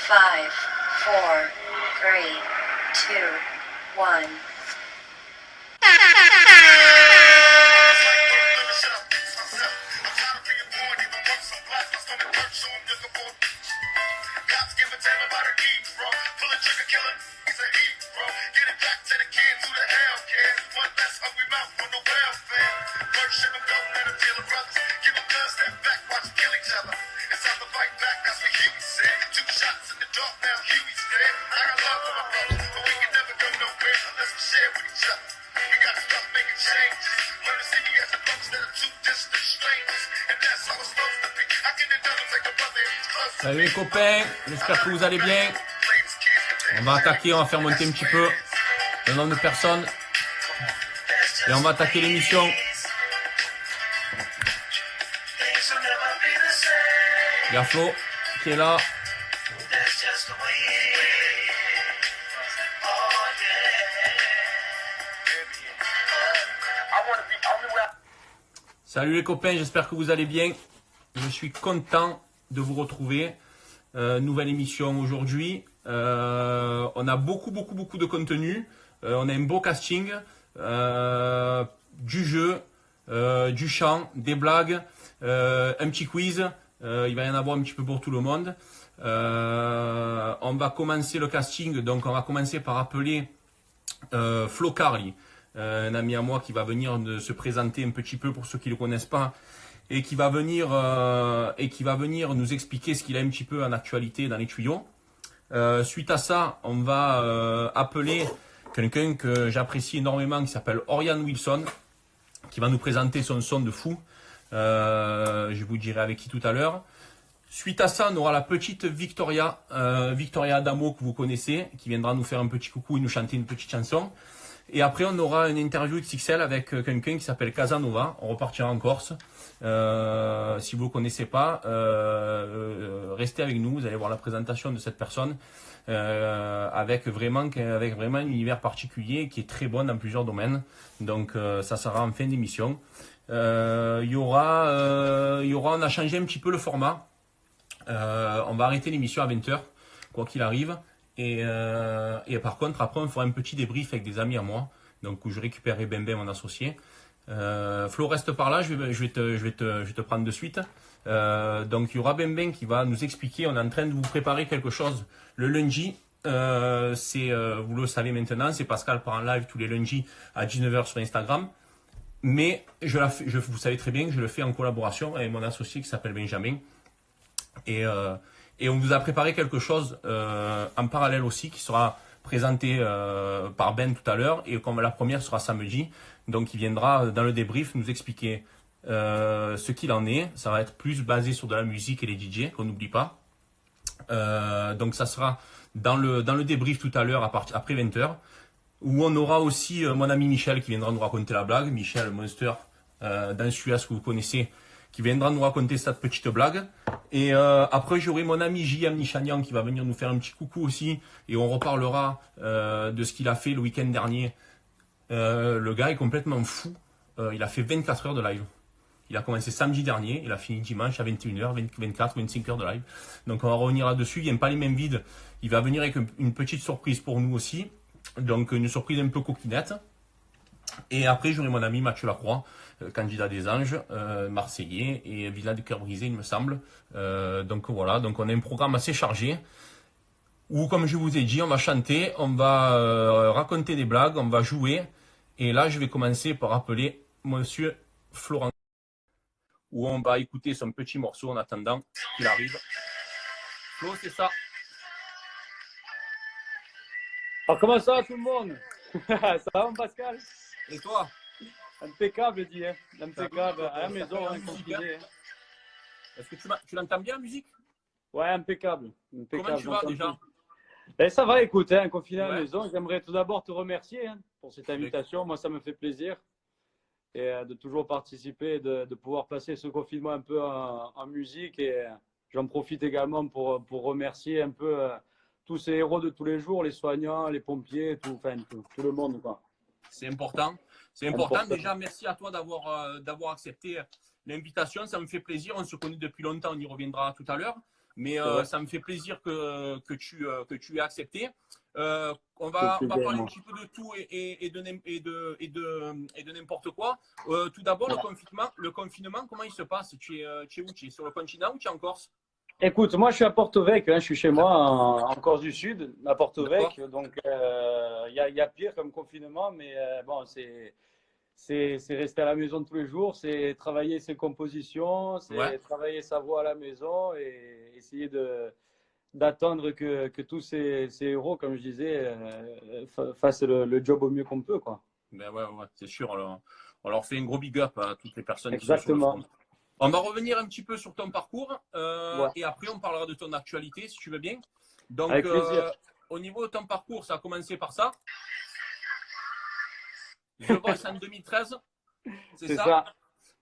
5, 4, 3, 2, 1. Salut les copains, j'espère que vous allez bien. On va attaquer, on va faire monter un petit peu le nombre de personnes. Et on va attaquer l'émission. Il y a Flo qui est là. Salut les copains, j'espère que vous allez bien. Je suis content de vous retrouver. Nouvelle émission aujourd'hui. On a beaucoup de contenu. On a un beau casting, du jeu, du chant, des blagues, un petit quiz. Il va y en avoir un petit peu pour tout le monde. On va commencer le casting. Donc on va commencer par appeler Flo Carli, un ami à moi qui va venir se présenter un petit peu pour ceux qui ne le connaissent pas. Et qui va venir nous expliquer ce qu'il a un petit peu en actualité dans les tuyaux. Suite à ça, on va appeler quelqu'un que j'apprécie énormément qui s'appelle Oriane Wilson, qui va nous présenter son son de fou. Je vous dirai avec qui tout à l'heure. Suite à ça, on aura la petite Victoria Adamo que vous connaissez, qui viendra nous faire un petit coucou et nous chanter une petite chanson. Et après, on aura une interview XXL avec quelqu'un qui s'appelle Casanova. On repartira en Corse. Si vous ne le connaissez pas, restez avec nous. Vous allez voir la présentation de cette personne avec vraiment un univers particulier qui est très bon dans plusieurs domaines. Donc, ça sera en fin d'émission. On a changé un petit peu le format. On va arrêter l'émission à 20h, quoi qu'il arrive. Et par contre, après, on fera un petit débrief avec des amis à moi. Donc, où je récupérerai Bembe, mon associé. Flo, reste par là, je vais te prendre de suite. Donc, il y aura Bembe qui va nous expliquer. On est en train de vous préparer quelque chose le lundi. Vous le savez maintenant, c'est Pascal part en live tous les lundis à 19h sur Instagram. Mais vous savez très bien que je le fais en collaboration avec mon associé qui s'appelle Benjamin. Et on vous a préparé quelque chose en parallèle aussi qui sera présenté par Ben tout à l'heure. Et comme la première sera samedi, donc il viendra dans le débrief nous expliquer ce qu'il en est. Ça va être plus basé sur de la musique et les DJ, qu'on n'oublie pas. Donc ça sera dans le débrief tout à l'heure après 20h. Où on aura aussi mon ami Michel qui viendra nous raconter la blague. Michel Monster dans Suez que vous connaissez, qui viendra nous raconter cette petite blague. Et après, j'aurai mon ami J.M. Nichanian qui va venir nous faire un petit coucou aussi. Et on reparlera de ce qu'il a fait le week-end dernier. Le gars est complètement fou. Il a fait 24 heures de live. Il a commencé samedi dernier. Il a fini dimanche à 21h, 24, 25 heures de live. Donc on va revenir là-dessus. Il vient pas les mêmes vides. Il va venir avec une petite surprise pour nous aussi. Donc une surprise un peu coquinette. Et après, j'aurai mon ami Mathieu Lacroix, candidat des Anges, marseillais et Villa du Cœur Brisé, il me semble. Donc voilà, donc on a un programme assez chargé où, comme je vous ai dit, on va chanter, on va raconter des blagues, on va jouer. Et là, je vais commencer par appeler Monsieur Florent, où on va écouter son petit morceau en attendant qu'il arrive. Flo, c'est ça. Alors comment ça tout le monde? Ça va mon Pascal? Et toi? Impeccable, je dis, hein. Impeccable, à la maison, hein, confiné. Hein. Est-ce que tu l'entends bien, la musique? Ouais, impeccable. Comment tu vas déjà? Ben, ça va, écoute, hein, confiné à la maison. J'aimerais tout d'abord te remercier pour cette invitation. Moi, ça me fait plaisir et de toujours participer, de pouvoir passer ce confinement un peu en musique. Et j'en profite également pour remercier un peu tous ces héros de tous les jours, les soignants, les pompiers, tout le monde, quoi. C'est important. C'est important. Déjà, merci à toi d'avoir accepté l'invitation. Ça me fait plaisir. On se connaît depuis longtemps. On y reviendra tout à l'heure. mais C'est vrai. ça me fait plaisir que tu aies accepté. On C'est va plaisir, parler un moi. petit peu de tout et de n'importe quoi. Tout d'abord, le confinement, comment il se passe? Tu es où? Tu es sur le continent ou tu es en Corse? Écoute, moi je suis à Porto-Vecchio, hein, je suis chez moi D'accord, en Corse du Sud, à d'accord, Porto-Vecchio. Donc y a pire comme confinement, mais bon, c'est rester à la maison tous les jours, c'est travailler ses compositions, ouais, c'est travailler sa voix à la maison et essayer d'attendre que tous ces héros, comme je disais, fassent le job au mieux qu'on peut, quoi. ben ouais, ouais, c'est sûr. On leur fait un gros big up à toutes les personnes qui sont sur le front. Exactement. On va revenir un petit peu sur ton parcours Ouais, et après on parlera de ton actualité si tu veux bien. Donc, avec plaisir. au niveau de ton parcours, ça a commencé par ça. The Voice en 2013, c'est C'est ça? ça.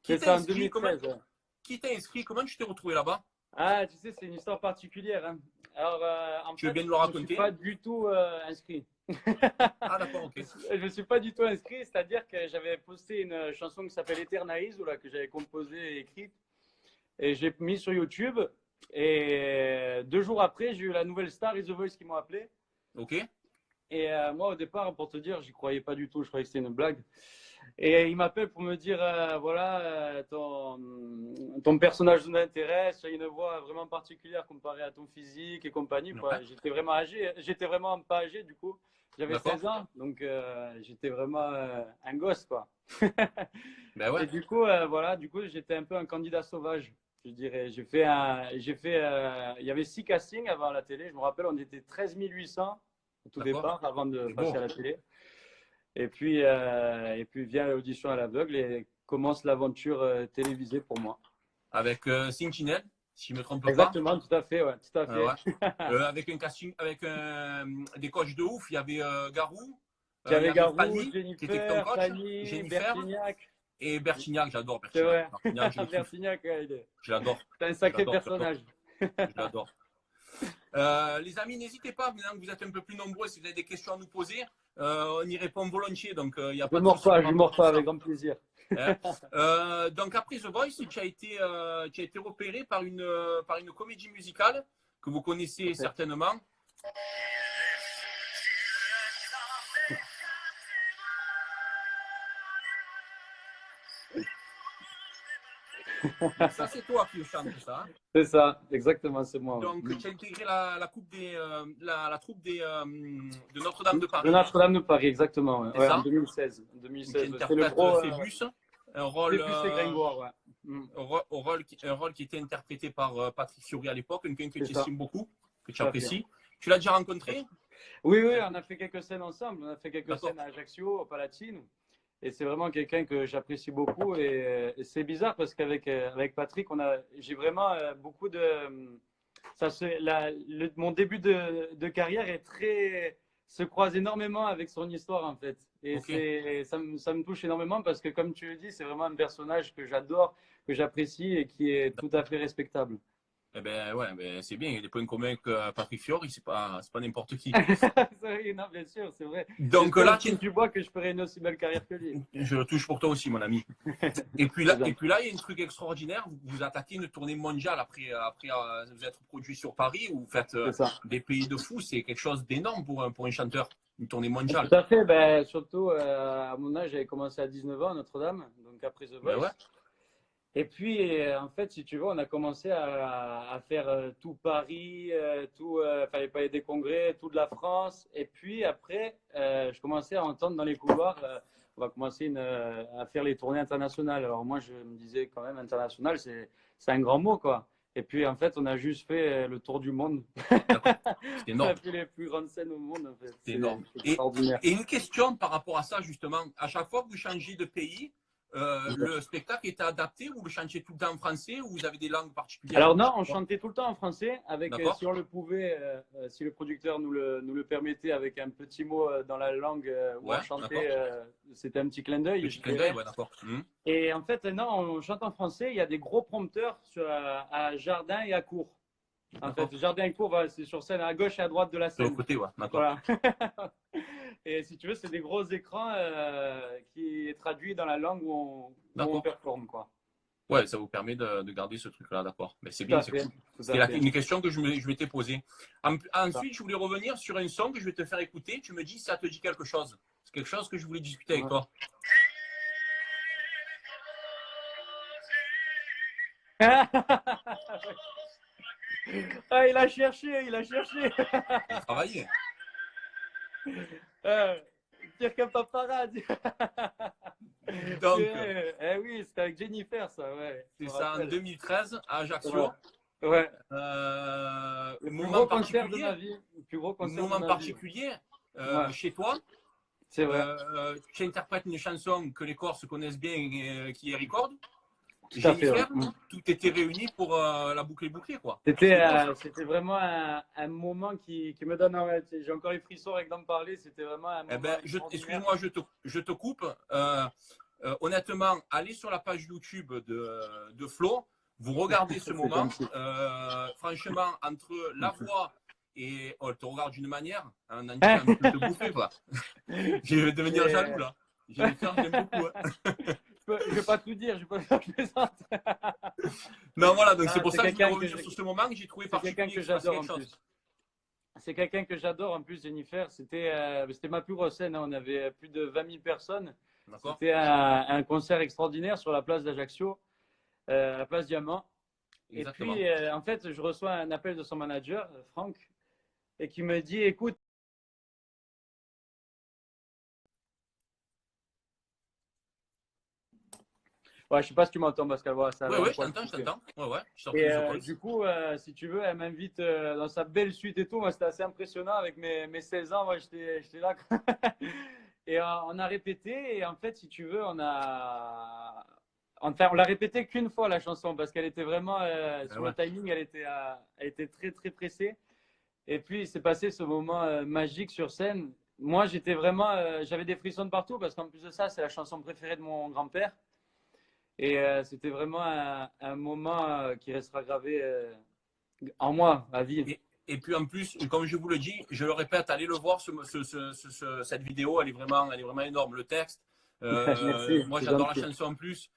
Qui C'est t'a ça en inscrit? 2013. Ouais. Qui t'a inscrit? Comment tu t'es retrouvé là-bas? Ah, tu sais, c'est une histoire particulière, hein. Alors, en Tu veux fait, bien nous le je ne me suis raconter? pas du tout inscrit. Ah, d'accord, ok. Je me suis pas du tout inscrit, c'est-à-dire que j'avais posté une chanson qui s'appelle Eternaïs, ou là, que j'avais composée et écrite, et j'ai mis sur YouTube. Et 2 jours après, j'ai eu la nouvelle star Is The Voice qui m'ont appelé. Ok, Et moi, au départ, pour te dire, j'y croyais pas du tout, je croyais que c'était une blague. Et il m'appelle pour me dire, voilà, ton personnage nous intéresse, tu as une voix vraiment particulière comparée à ton physique et compagnie, quoi. ouais, J'étais vraiment pas âgé, du coup. J'avais d'accord. 16 ans, donc j'étais vraiment un gosse, quoi. Ben ouais, Et du coup, voilà, du coup, j'étais un peu un candidat sauvage, je dirais. Il y avait 6 castings avant la télé. Je me rappelle, on était 13 800 au tout d'accord. départ, avant de C'est passer beau. à la télé. Et puis vient l'audition à l'aveugle et commence l'aventure télévisée pour moi. Avec Sentinel, si je ne me trompe pas. Exactement, tout à fait, ouais, tout à fait. Ouais. Avec un casting, avec des coachs de ouf. Il y avait Garou, il y J'avais avait Garou, Fanny, qui était ton Jennifer, coach, Fanny, Jennifer Bertignac. et Bertignac. J'adore C'est Bertignac. vrai. Bertignac, je le kiffe. Bertignac, ouais, Je l'adore. c'est un Je sacré l'adore, je l'adore. personnage. Je l'adore. Les amis, n'hésitez pas, maintenant que vous êtes un peu plus nombreux, si vous avez des questions à nous poser, on y répond volontiers, donc il n'y a Je pas ne de mords souci pas, par je ne rapport à mords tout pas, ça. avec grand plaisir. Hein. Donc après The Voice, tu as été repéré par une comédie musicale que vous connaissez certainement. Donc ça, c'est toi qui chante ça. Hein. C'est ça, exactement, c'est moi. Donc Ouais. tu as intégré la troupe de Notre-Dame de De Paris, Notre-Dame de Paris, exactement. Ouais, c'est ouais, en ça? 2016. En Où tu 2016. C'est le interprètes gros. Phébus, un rôle, Phébus et Gringoire, ouais. un rôle qui était interprété par Patrick Fiori à l'époque, quelqu'un que C'est tu ça, estimes beaucoup, que tu tout à fait. apprécies. Tu l'as déjà rencontré? Oui, oui, on a fait quelques scènes ensemble. On a fait quelques D'accord. scènes à Ajaccio, au Palatine. Et c'est vraiment quelqu'un que j'apprécie beaucoup. Et c'est bizarre parce avec Patrick, j'ai vraiment beaucoup de. Mon début de carrière se croise énormément avec son histoire, en fait. Et Ok. ça me touche énormément parce que, comme tu le dis, c'est vraiment un personnage que j'adore, que j'apprécie et qui est tout à fait respectable. Eh ben ouais, ben, c'est bien. Il y a des points communs avec Patrick Fiori, c'est pas n'importe qui. Oui, non, bien sûr, c'est vrai. Donc J'espère là, que tu vois que je ferai une aussi belle carrière que lui. je le touche pour toi aussi, mon ami. C'est Et gentil. puis là, il y a un truc extraordinaire. Vous attaquez une tournée mondiale après vous être produit sur Paris, où vous faites C'est ça. des pays de fous. C'est quelque chose d'énorme pour un chanteur, une tournée mondiale. Tout à fait. Ben, surtout, à mon âge, j'avais commencé à 19 ans à Notre-Dame, donc après The Ben ouais, Voice. Et puis, en fait, si tu veux, on a commencé à faire tout Paris, fallait des congrès, toute la France. Et puis après, je commençais à entendre dans les couloirs, on va commencer à faire les tournées internationales. Alors moi, je me disais quand même, international, c'est un grand mot, quoi. Et puis, en fait, on a juste fait le tour du monde. d'accord. C'est On a énorme. fait les plus grandes scènes au monde, en fait. C'est C'est énorme. extraordinaire. Et une question par rapport à ça, justement. À chaque fois que vous changez de pays, le spectacle était adapté ou vous chantiez tout le temps en français ou vous avez des langues particulières? Alors non, on chantait tout le temps en français, avec D'accord. si on le pouvait, si le producteur nous le permettait, avec un petit mot dans la langue où Ouais, on chantait. d'accord. C'était un petit clin d'œil, Petit je clin d'œil, dirais. ouais, d'accord. Et en fait, non, on chante en français. Il y a des gros prompteurs à Jardin et à Cour. En D'accord. fait, Jardin et Cour, voilà, c'est sur scène à gauche et à droite de la De l'autre scène. côté, ouais, d'accord. Voilà. Et si tu veux, c'est des gros écrans qui est traduit dans la langue où on D'accord. performe, quoi. Ouais, ça vous permet de garder ce truc-là, d'accord. Mais c'est Tout bien, à c'est fait. cool. Tout C'était à fait. une question que je m'étais posée. Ça. Ensuite, je voulais revenir sur un son que je vais te faire écouter. Tu me dis si ça te dit quelque chose. C'est quelque chose que je voulais discuter avec Ouais. toi. Ah, il a cherché, il a cherché. J'ai travaillé. Pire qu'un paparazzi. Donc, Eh oui, c'était avec Jennifer, ça, ouais. Je c'est me ça en rappelle. 2013 à Ouais. Ajaccio. Ouais. Le plus Moment gros concert de particulier, ma vie. Le plus gros concert de moment ma vie. particulier Ouais, chez toi. c'est vrai. Tu interprètes une chanson que les Corses connaissent bien, qui est Record. Tout à fait. Ouais. Jennifer, tout était réuni pour la boucle bouclée, quoi. C'était C'est beau, ça. c'était vraiment un moment qui me donne. J'ai encore les frissons avec d'en parler. C'était vraiment un Eh moment ben, extraordinaire. excuse-moi, je te coupe. Honnêtement, allez sur la page YouTube de Flo, vous regardez ce C'est moment. gentil. Franchement, entre la voix et elle te regarde d'une manière, un entier un peu te bouffer, quoi. Je vais devenir jaloux, là. Jennifer, je l'aime beaucoup. Hein. Je vais pas tout dire, je vais pas faire plaisante. Non, voilà, donc c'est Ah, pour c'est ça que je voulais quelqu'un revenir sur ce moment que j'ai trouvé c'est quelqu'un particulier, que qu'il se passe j'adore en quelque chose. plus. C'est quelqu'un que j'adore en plus, Jennifer. C'était ma plus grosse scène, hein. On avait plus de 20 000 personnes. D'accord? C'était un concert extraordinaire sur la place d'Ajaccio, la place Diamant. Et Exactement. puis, en fait, je reçois un appel de son manager, Franck, et qui me dit, écoute, ouais, je sais pas si tu m'entends, Pascal, voilà, ça Oui, avait un oui, poil je coupé. t'entends. Ouais, ouais, je sors Et prise de pause. du coup, si tu veux, elle m'invite dans sa belle suite et tout. Moi, c'était assez impressionnant avec mes 16 ans. Moi, j'étais là. Et on a répété. Et en fait, si tu veux, Enfin, on l'a répété qu'une fois la chanson parce qu'elle était vraiment Ah sur ouais. le timing, elle était très très pressée. Et puis il s'est passé ce moment magique sur scène. Moi, j'étais vraiment, j'avais des frissons de partout parce qu'en plus de ça, c'est la chanson préférée de mon grand-père. Et c'était vraiment un moment qui restera gravé en moi, à vie. Et puis en plus, comme je vous le dis, je le répète, allez le voir, cette vidéo, elle est vraiment énorme. Le texte, Merci, moi c'est j'adore la gentil. chanson en plus.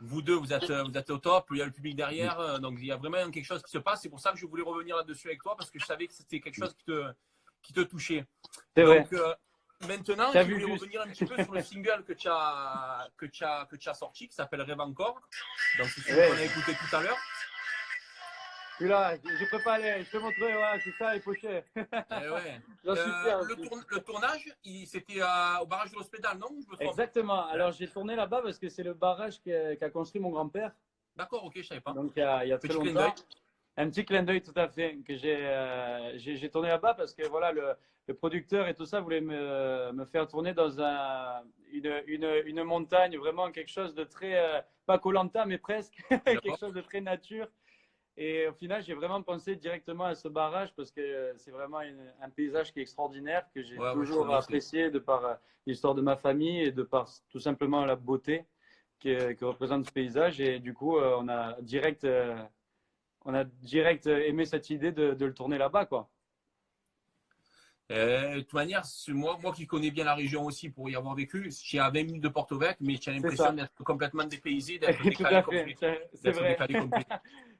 Vous deux, vous êtes au top, il y a le public derrière, donc il y a vraiment quelque chose qui se passe. C'est pour ça que je voulais revenir là-dessus avec toi, parce que je savais que c'était quelque chose qui te touchait. C'est vrai. Donc maintenant, Tu as je vu voulais juste. revenir un petit peu sur le single que tu as sorti, qui s'appelle Rêve encore. Donc c'est celui Ouais. qu'on a écouté tout à l'heure. Puis là, je peux pas aller. Je te montrerai, ouais, c'est ça, les pochets. Eh ouais. J'en suis fier aussi. Le tournage, c'était au barrage de l'Hospédale, non? Je me trompe. Exactement. Alors, j'ai tourné là-bas parce que c'est le barrage qu'a construit mon grand-père. D'accord, ok, je savais pas. Donc, il y a très Petit clin longtemps. d'œil. Un petit clin d'œil tout à fait que j'ai tourné là-bas parce que voilà le producteur et tout ça voulait me faire tourner dans une montagne, vraiment quelque chose de très pas koh mais presque quelque D'accord. chose de très nature. Et au final, j'ai vraiment pensé directement à ce barrage parce que c'est vraiment un paysage qui est extraordinaire, que j'ai Ouais, ouais, je toujours connais. apprécié de par l'histoire de ma famille et de par tout simplement la beauté que représente ce paysage. Et du coup, on a direct aimé cette idée de le tourner là-bas, quoi. De toute manière, moi qui connais bien la région aussi pour y avoir vécu, j'ai à 20 minutes de Porto-Vecchio, mais j'ai C'est l'impression ça. d'être complètement dépaysé, d'être Tout décalé à complet. fait, c'est D'être vrai. décalé complet.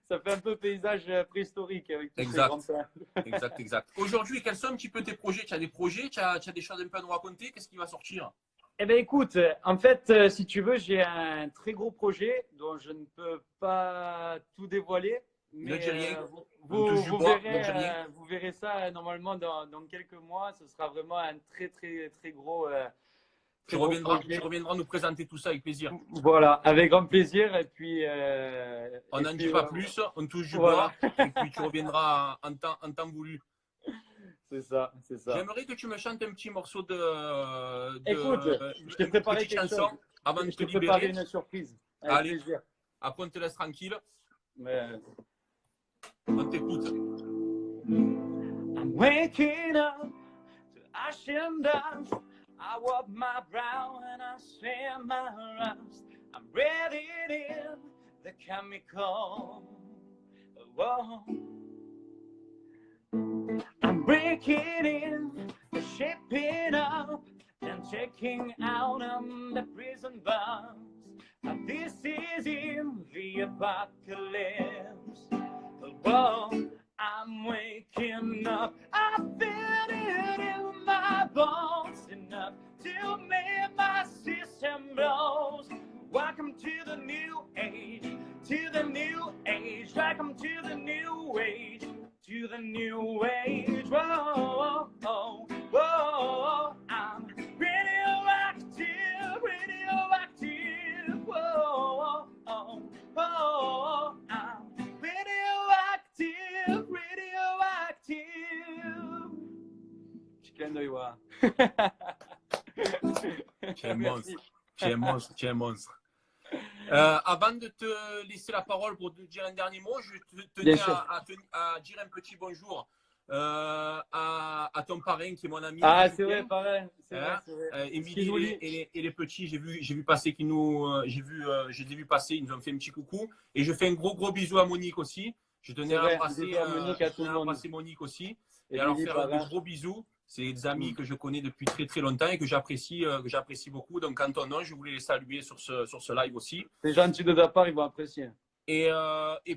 Ça fait un peu paysage préhistorique avec tous ces Exact. grands plans. Exact, exact. Aujourd'hui, quels sont un petit peu tes projets? Tu as des projets, tu as des choses un peu à nous raconter? Qu'est-ce qui va sortir? Eh bien, écoute, en fait, si tu veux, j'ai un très gros projet dont je ne peux pas tout dévoiler, Ne mais dis rien. On touche du bois, ne dis rien. vous verrez ça normalement dans quelques mois. Ce sera vraiment un très, très, très gros, Tu très gros tu projet. reviendras nous présenter tout ça avec plaisir. Voilà, avec grand plaisir. On n'en dit pas plus, on touche du voilà, bois, et puis tu reviendras en temps voulu. c'est ça, c'est ça. J'aimerais que tu me chantes un petit morceau Écoute, je t'ai une préparé petite quelque chanson chose. avant de Je te t'ai préparé libérer. une surprise. Avec Allez, plaisir. après on te laisse tranquille. Mais... On t'écoute. I'm waking up to ash and dust. I wipe my brow and I spend my rust. I'm breathing in the chemical. Whoa. I'm breaking in, shaping up, and checking out the prison bars. This is in the apocalypse. Whoa, I'm waking up. I feel it in my bones enough to make my system blows. Welcome to the new age, to the new age. Welcome to the new age, to the new age. Whoa, whoa, whoa, I'm radioactive, radioactive. Whoa, whoa, whoa, I'm radioactive, radioactive. Petit clin d'œil, voilà. Tu es un monstre. Tu es un monstre. Tu es un monstre. Avant de te laisser la parole pour te dire un dernier mot, je tenais à dire un petit bonjour à ton parrain qui est mon ami. Ah, c'est vrai, pareil. C'est vrai. Émilie et les petits, j'ai vu passer je les ai vus passer, ils nous ont fait un petit coucou. Et je fais un gros bisou à Monique aussi. Je tenais à embrasser Monique aussi. Et alors faire de gros bisous. C'est des amis que je connais depuis très longtemps et que j'apprécie beaucoup. Donc, en ton nom, je voulais les saluer sur ce live aussi. C'est gentil de ta part, ils vont apprécier. Et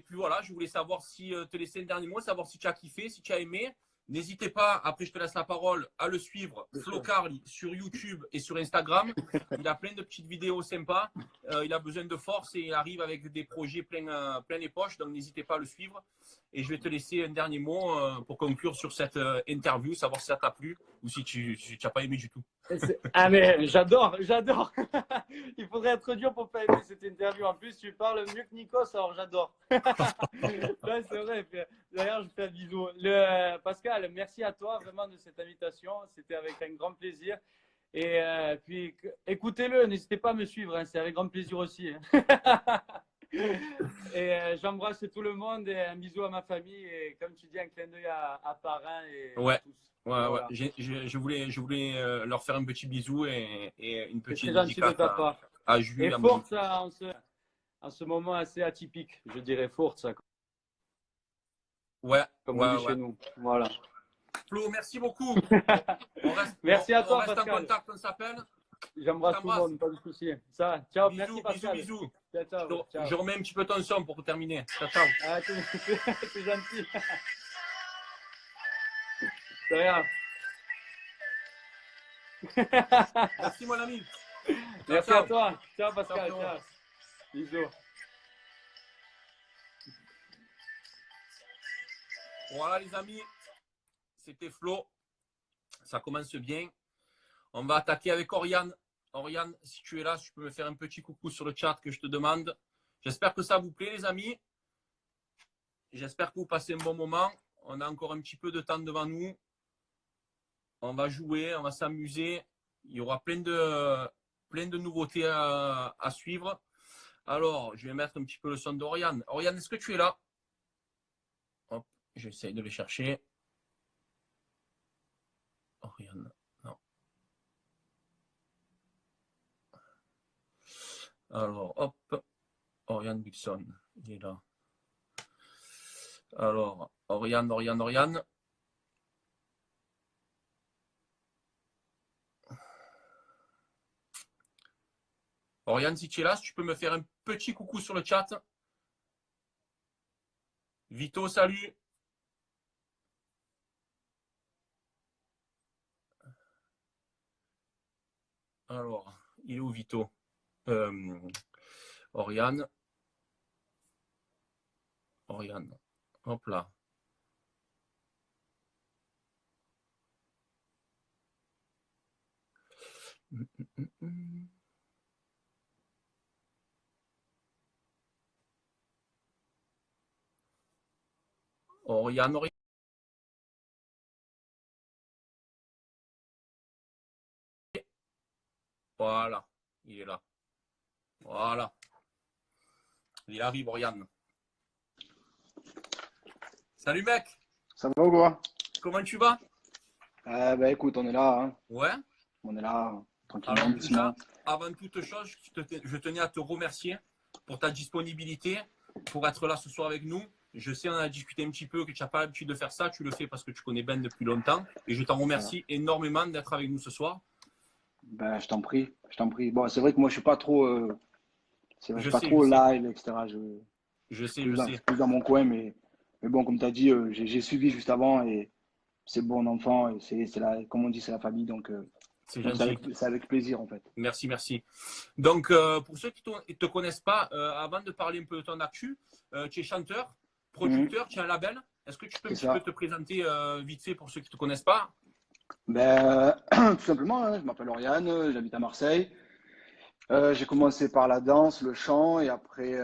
puis voilà, je voulais savoir te laisser un dernier mot, savoir si tu as kiffé, si tu as aimé. N'hésitez pas, après je te laisse la parole, à le suivre, Flo Carli, sur YouTube et sur Instagram. Il a plein de petites vidéos sympas. Il a besoin de force et il arrive avec des projets plein les poches. Donc n'hésitez pas à le suivre. Et je vais te laisser un dernier mot pour conclure sur cette interview, savoir si ça t'a plu ou si tu n'as pas aimé du tout. Ah mais j'adore. Il faudrait être dur pour pas aimer cette interview. En plus, tu parles mieux que Nikos, alors j'adore. Ouais, c'est vrai. D'ailleurs, je fais un bisou. Pascal, merci à toi vraiment de cette invitation. C'était avec un grand plaisir. Et puis, écoutez-le, n'hésitez pas à me suivre. Hein, c'est avec grand plaisir aussi. Et j'embrasse tout le monde et un bisou à ma famille. Et comme tu dis, un clin d'œil à Parrain et ouais. tous. Ouais, voilà. Je voulais leur faire un petit bisou et une petite dédicace à Jules. Et Forza en ce moment assez atypique, je dirais Forza. Ouais. Comme on dit chez nous. Voilà. Flo, merci beaucoup. Merci à toi, on reste Pascal. en contact, on s'appelle. J'embrasse tout le monde, pas de souci. Ça, ciao, bisous, merci Pascal. Bisous. Ciao. Je remets un petit peu ton son pour terminer. Ciao. Ah, c'est gentil. C'est rien. Merci mon ami. Merci à toi. Ciao Pascal. Ciao. Bisous. Voilà les amis, c'était Flo. Ça commence bien. On va attaquer avec Oriane. Oriane, si tu es là, si tu peux me faire un petit coucou sur le chat que je te demande. J'espère que ça vous plaît les amis. J'espère que vous passez un bon moment. On a encore un petit peu de temps devant nous. On va jouer, on va s'amuser. Il y aura plein de nouveautés à suivre. Alors, je vais mettre un petit peu le son d'Oriane. Oriane, est-ce que tu es là? Hop, j'essaie de le chercher. Oriane, non. Alors, hop. Oriane Wilson, il est là. Alors, Oriane. Oriane, si tu es là, si tu peux me faire un petit coucou sur le chat. Vito, salut. Alors, il est où Vito? Oriane. Hop là. Oriane. Voilà, il est là. Voilà. Il arrive, Oriane. Salut mec. Ça va ou quoi? Comment tu vas? Bah écoute, on est là. Hein. Ouais. On est là, tranquillement. Alors déjà, avant toute chose, je tenais à te remercier pour ta disponibilité, pour être là ce soir avec nous. Je sais, on a discuté un petit peu, que tu n'as pas l'habitude de faire ça. Tu le fais parce que tu connais Ben depuis longtemps. Et je t'en remercie énormément d'être avec nous ce soir. Ben, je t'en prie. Bon, c'est vrai que moi, je suis pas trop C'est Je pas sais, je trop sais. live, etc. Je sais, Plus je dans, sais. plus dans mon coin, mais bon, comme tu as dit, j'ai suivi juste avant et c'est bon enfant et comme on dit, c'est la famille, C'est donc gentil. c'est avec plaisir en fait. Merci, merci. Donc, pour ceux qui ne te connaissent pas, avant de parler un peu de ton actu, tu es chanteur, Mhm, producteur, tu as un label. Est-ce que tu peux un c'est petit peu ça. te présenter vite fait pour ceux qui ne te connaissent pas? Ben, tout simplement, hein, je m'appelle Oriane, j'habite à Marseille. J'ai commencé par la danse, le chant, et après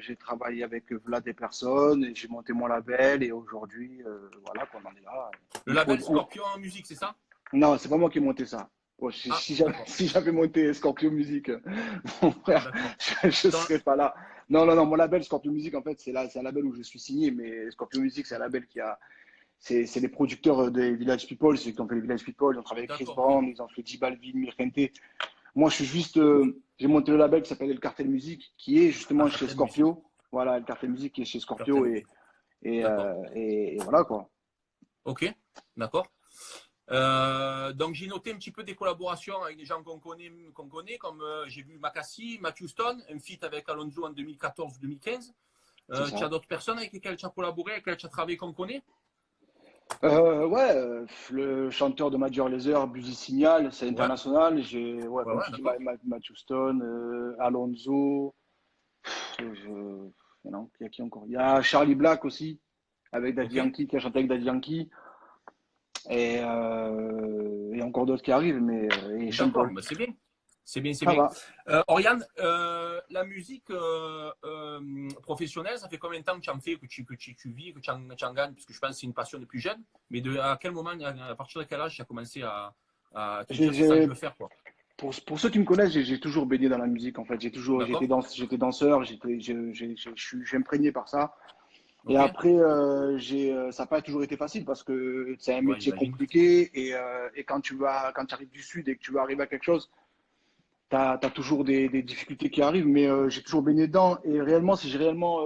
j'ai travaillé avec Vlad des personnes, et j'ai monté mon label, et aujourd'hui, voilà, qu'on en est là. Le label Scorpion en musique, c'est ça? Non, c'est pas moi qui ai monté ça. Bon, Ah, d'accord, si j'avais monté Scorpio Music, mon frère, d'accord. je Dans- serais pas là. Non, non, non, mon label Scorpio Music, en fait, c'est un label où je suis signé, mais Scorpio Music, c'est un label c'est les producteurs des Village People, ceux qui ont fait les Village People, ils ont travaillé avec Chris D'accord, ok. Brown, ils ont fait J Balvin, Mirkente. Moi, je suis juste, j'ai monté le label qui s'appelle El Cartel Music, qui est Ah, justement chez Cartel Musique. Scorpio. Voilà, El Cartel Music qui est chez Cartel, Scorpio ok. D'accord. et voilà quoi. Ok, d'accord. Donc j'ai noté un petit peu des collaborations avec des gens qu'on connaît comme j'ai vu Makassi, Matthew Stone, un feat avec Alonso en 2014-2015. C'est Tu as ça. d'autres personnes avec lesquelles tu as collaboré, avec lesquelles tu as travaillé qu'on connaît? Ouais, le chanteur de Major Lazer, Busy Signal, c'est Ouais, international. J'ai, ouais, ouais, comme ouais, tu dis, d'accord. Matthew Stone, Alonso, non, il y a qui encore? Il y a Charlie Black aussi, avec Daddy Ok, Yankee, qui a chanté avec Daddy Yankee, et encore d'autres qui arrivent, et Sean d'accord, Paul. bah, c'est bien. C'est bien, c'est Ça bien. va. Oriane, la musique professionnelle, ça fait combien de temps que tu en fais, que tu vis, tu en gagnes? Parce que je pense que c'est une passion depuis jeune. Mais à quel moment, à partir de quel âge tu as commencé à te J'ai, dire c'est ça que je j'ai- veux faire, quoi? pour ceux qui me connaissent, j'ai toujours baigné dans la musique en fait. D'accord? J'étais danseur, j'ai imprégné par ça. Et Ok? après, ça n'a pas toujours été facile parce que c'est un Ouais, métier j'imagine. compliqué et quand tu arrives du sud et que tu veux arriver à quelque chose, tu as toujours des difficultés qui arrivent. Mais j'ai toujours baigné dedans et réellement, si j'ai réellement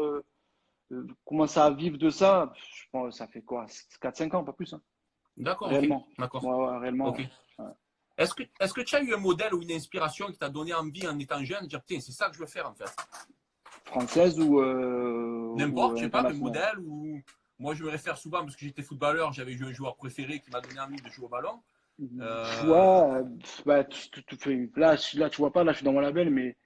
commencé à vivre de ça, je pense ça fait quoi, 4 5 ans, pas plus, hein. D'accord, ok. Réellement. D'accord. Ouais, ouais, réellement. Ok. Ouais. Ouais. Est-ce que tu as eu un modèle ou une inspiration qui t'a donné envie en étant jeune de dire, putain, c'est ça que je veux faire en fait? Française ou N'importe, je sais pas, un internationale. modèle ou. Moi, je me réfère souvent parce que j'étais footballeur, j'avais eu un joueur préféré qui m'a donné envie de jouer au ballon. Ouais, Euh, bah, là, tu vois pas, là, je suis dans mon label, mais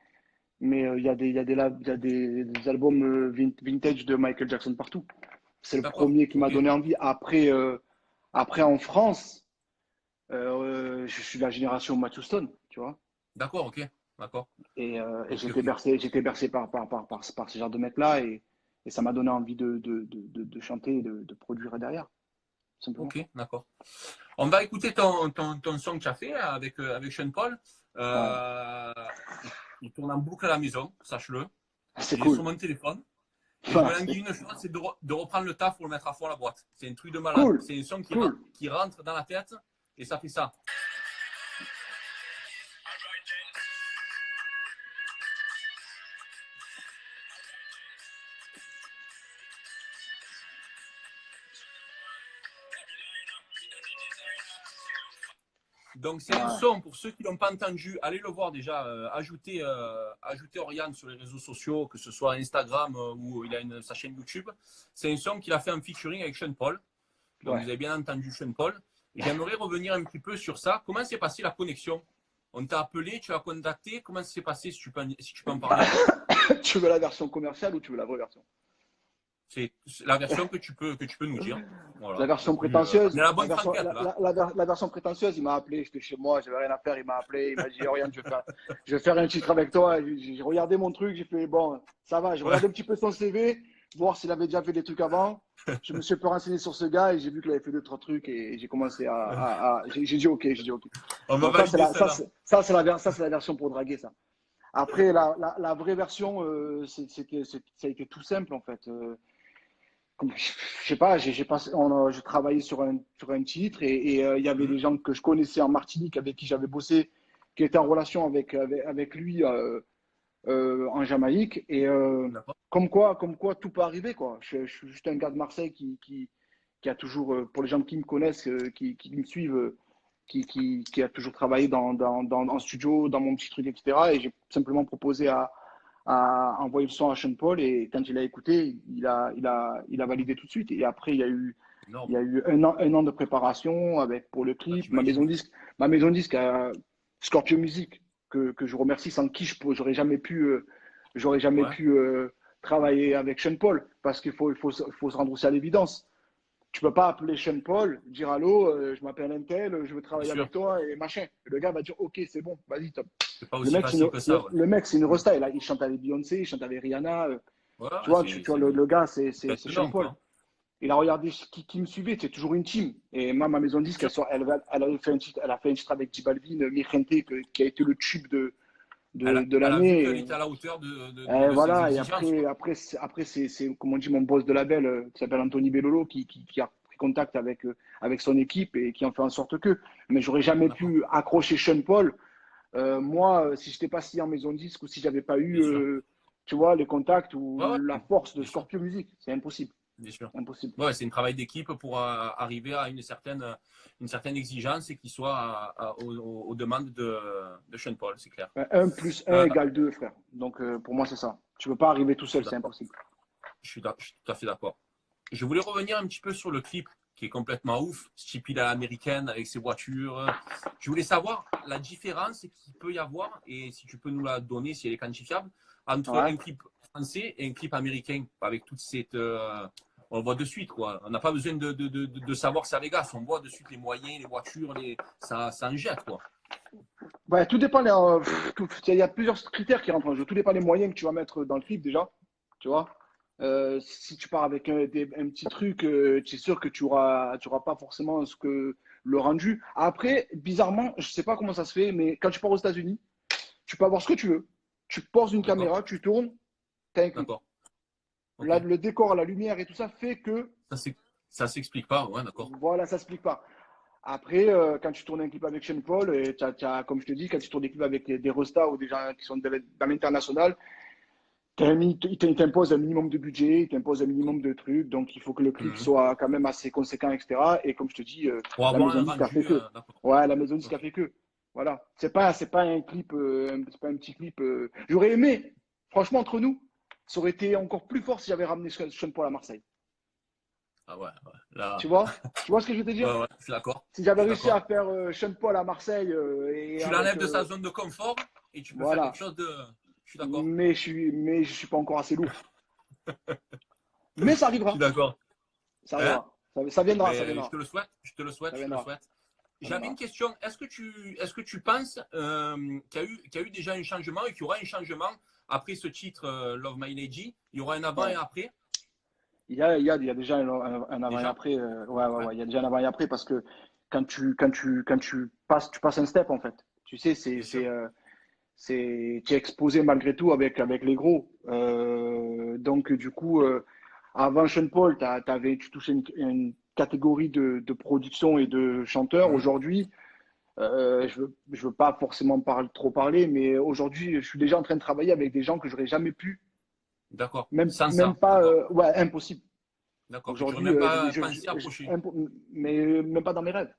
il y a des albums vintage de Michael Jackson partout. C'est le d'accord, premier qui m'a ok. donné envie. Après en France, je suis de la génération Matthew Stone, tu vois. D'accord, ok. D'accord. Et Ok, ok. j'étais bercé par ce genre de mec-là et ça m'a donné envie de chanter et de produire derrière, tout simplement. Ok, d'accord. On va écouter ton son que tu as fait avec Sean Paul. Ouais, Euh, il tourne en boucle à la maison, sache-le. c'est Il est sur cool. mon téléphone. Et je me Ouais, languis une chose, c'est de reprendre le taf pour le mettre à fond la boîte. C'est un truc de malade. cool, C'est un son cool. qui rentre dans la tête et ça fait ça. Donc c'est un Ouais, son, pour ceux qui ne l'ont pas entendu, allez le voir déjà, ajoutez Oriane sur les réseaux sociaux, que ce soit Instagram ou il a sa chaîne YouTube. C'est un son qu'il a fait en featuring avec Sean Paul. Donc vous ouais. avez bien entendu Sean Paul. J'aimerais revenir un petit peu sur ça. Comment s'est passée la connexion? On t'a appelé, tu as contacté, comment ça s'est passé si tu peux en parler? Tu veux la version commerciale ou tu veux la vraie version? C'est la version que tu peux nous dire. La Voilà, version on est prétentieuse, à la bonne franquette là. la version prétentieuse, il m'a appelé, j'étais chez moi, j'avais rien à faire, il m'a appelé, il m'a dit, Oriane, je vais faire un titre avec toi. J'ai regardé mon truc, j'ai fait, bon, ça va, j'ai Ouais. regardé un petit peu son CV, voir s'il avait déjà fait des trucs avant. Je me suis un peu renseigné sur ce gars et j'ai vu qu'il avait fait deux, trois trucs et j'ai commencé j'ai dit OK, j'ai dit OK. On va Bon, ça, valider celle-là. ça, c'est la version pour draguer, ça. Après, la vraie version, ça a été tout simple, en fait. Je sais pas, je travaillais sur un titre et il y avait des Mhm. gens que je connaissais en Martinique avec qui j'avais bossé, qui étaient en relation avec lui en Jamaïque. Et D'accord. comme quoi tout peut arriver, quoi. Je suis juste un gars de Marseille qui a toujours, pour les gens qui me connaissent, qui me suivent, qui a toujours travaillé en studio, dans mon petit truc, etc. Et j'ai simplement proposé a envoyé le son à Sean Paul et quand il a écouté, il a validé tout de suite. Et après, il y Énorme. a eu un an de préparation avec, pour le Ah, clip. j'imagine. Ma maison disque, Scorpio Music, que je remercie, sans qui j'aurais jamais Ouais, pu travailler avec Sean Paul parce il faut se rendre aussi à l'évidence. Tu peux pas appeler Sean Paul, dire allô, je m'appelle Intel, je veux bien travailler sûr. avec toi et machin. Le gars va dire ok, c'est bon, vas-y, top. C'est pas aussi facile que ça, ouais. Le mec, c'est une Mm. resta. Il chante avec Beyoncé, il chante avec Rihanna. Ouais, Tu vois le gars, c'est c'est Sean énorme, Paul. quoi. Il a regardé qui me suivait, c'est toujours une team. Et moi, ma maison Bien disque, sûr. elle avait fait elle a fait un titre avec J Balvin, Mi Gente, qui a été le tube de Elle a vu qu'elle l'année. était à la hauteur Et de ses voilà, et exigences, quoi. après c'est, comme on dit, mon boss de label, qui s'appelle Anthony Bellolo, qui a pris contact avec son équipe et qui en fait en sorte que. Mais j'aurais jamais D'accord. pu accrocher Sean Paul. Moi, si je n'étais pas signé en maison disque ou si j'avais pas eu, Bien sûr. tu vois, les contacts ou Ouais, la ouais, force de bien sûr. Scorpio Music, c'est impossible. Bien sûr. Impossible. Ouais, c'est un travail d'équipe pour arriver à une certaine exigence et qui soit aux demandes de Sean Paul, c'est clair. 1 plus 1 Euh, égale 2, frère. Donc, pour moi, c'est ça. Tu ne peux pas arriver tout je suis seul, c'est d'accord. impossible. Je suis tout à fait d'accord. Je voulais revenir un petit peu sur le clip qui est complètement ouf, style à l'américaine avec ses voitures. Je voulais savoir la différence qu'il peut y avoir, et si tu peux nous la donner, si elle est quantifiable, entre Ouais. un clip français et un clip américain, avec toute cette... on le voit de suite, quoi. On n'a pas besoin de savoir ça, les gars. On voit de suite les moyens, les voitures, ça en jette, quoi. Ouais, tout dépend. Il y a plusieurs critères qui rentrent en jeu. Tout dépend des moyens que tu vas mettre dans le clip, déjà. Tu vois. Si tu pars avec un petit truc, tu es sûr que tu auras pas forcément le rendu. Après, bizarrement, je sais pas comment ça se fait, mais quand tu pars aux États-Unis, tu peux avoir ce que tu veux. Tu poses une D'accord? caméra, tu tournes, tu as un clip. D'accord. Ok. Là, le décor, la lumière et tout ça fait que, Ça s'explique pas, ouais, d'accord. voilà, ça ne se explique pas. Après, quand tu tournes un clip avec Sean Paul, et comme je te dis, quand tu tournes des clips avec des restas ou des gens qui sont dans l'international, il t'impose un minimum de budget, il t'impose un minimum de trucs, donc il faut que le clip Mhm. soit quand même assez conséquent, etc. Et comme je te dis, Pour la avoir maison un disque a fait rendu, que. d'accord. Ouais, la maison disque a Ok. fait que. Voilà. C'est pas un clip, c'est pas un petit clip. J'aurais aimé, franchement, entre nous, ça aurait été encore plus fort si j'avais ramené Sean Paul à Marseille. Ah ouais, ouais. Là, Tu vois? Tu vois ce que je veux te dire? ouais, ouais, je suis d'accord. Si Je j'avais suis réussi à d'accord. faire Sean Paul à Marseille et Tu avec l'enlèves de sa zone de confort et tu peux faire quelque voilà, chose de. Je suis d'accord. mais je suis pas encore assez lourd. Mais ça Je suis arrivera, d'accord. ça Hein? arrivera, ça viendra, ça Mais je viendra, te le souhaite, je te le souhaite, ça je te le viendra, souhaite. ça J'avais viendra. une question. Est-ce que tu penses qu'il y a eu déjà un changement et qu'il y aura un changement après ce titre Love My Lady? Il y aura un avant et Ouais. après? Il y a déjà un avant et Déjà? après. Ouais, ouais, Ouais. ouais, il y a déjà un avant et après parce que quand tu passes un step en fait. Tu sais, Bien sûr. tu es exposé malgré tout avec les gros. Donc, du coup, avant Sean Paul, tu touchais une catégorie de production et de chanteurs. Mhm. Aujourd'hui, je veux pas forcément trop parler, mais aujourd'hui, je suis déjà en train de travailler avec des gens que j'aurais jamais pu, D'accord. même, Sans même ça, pas, d'accord. ouais, impossible. D'accord. Que tu n'aurais Aujourd'hui, même pas pensé approcher. mais même pas dans mes rêves.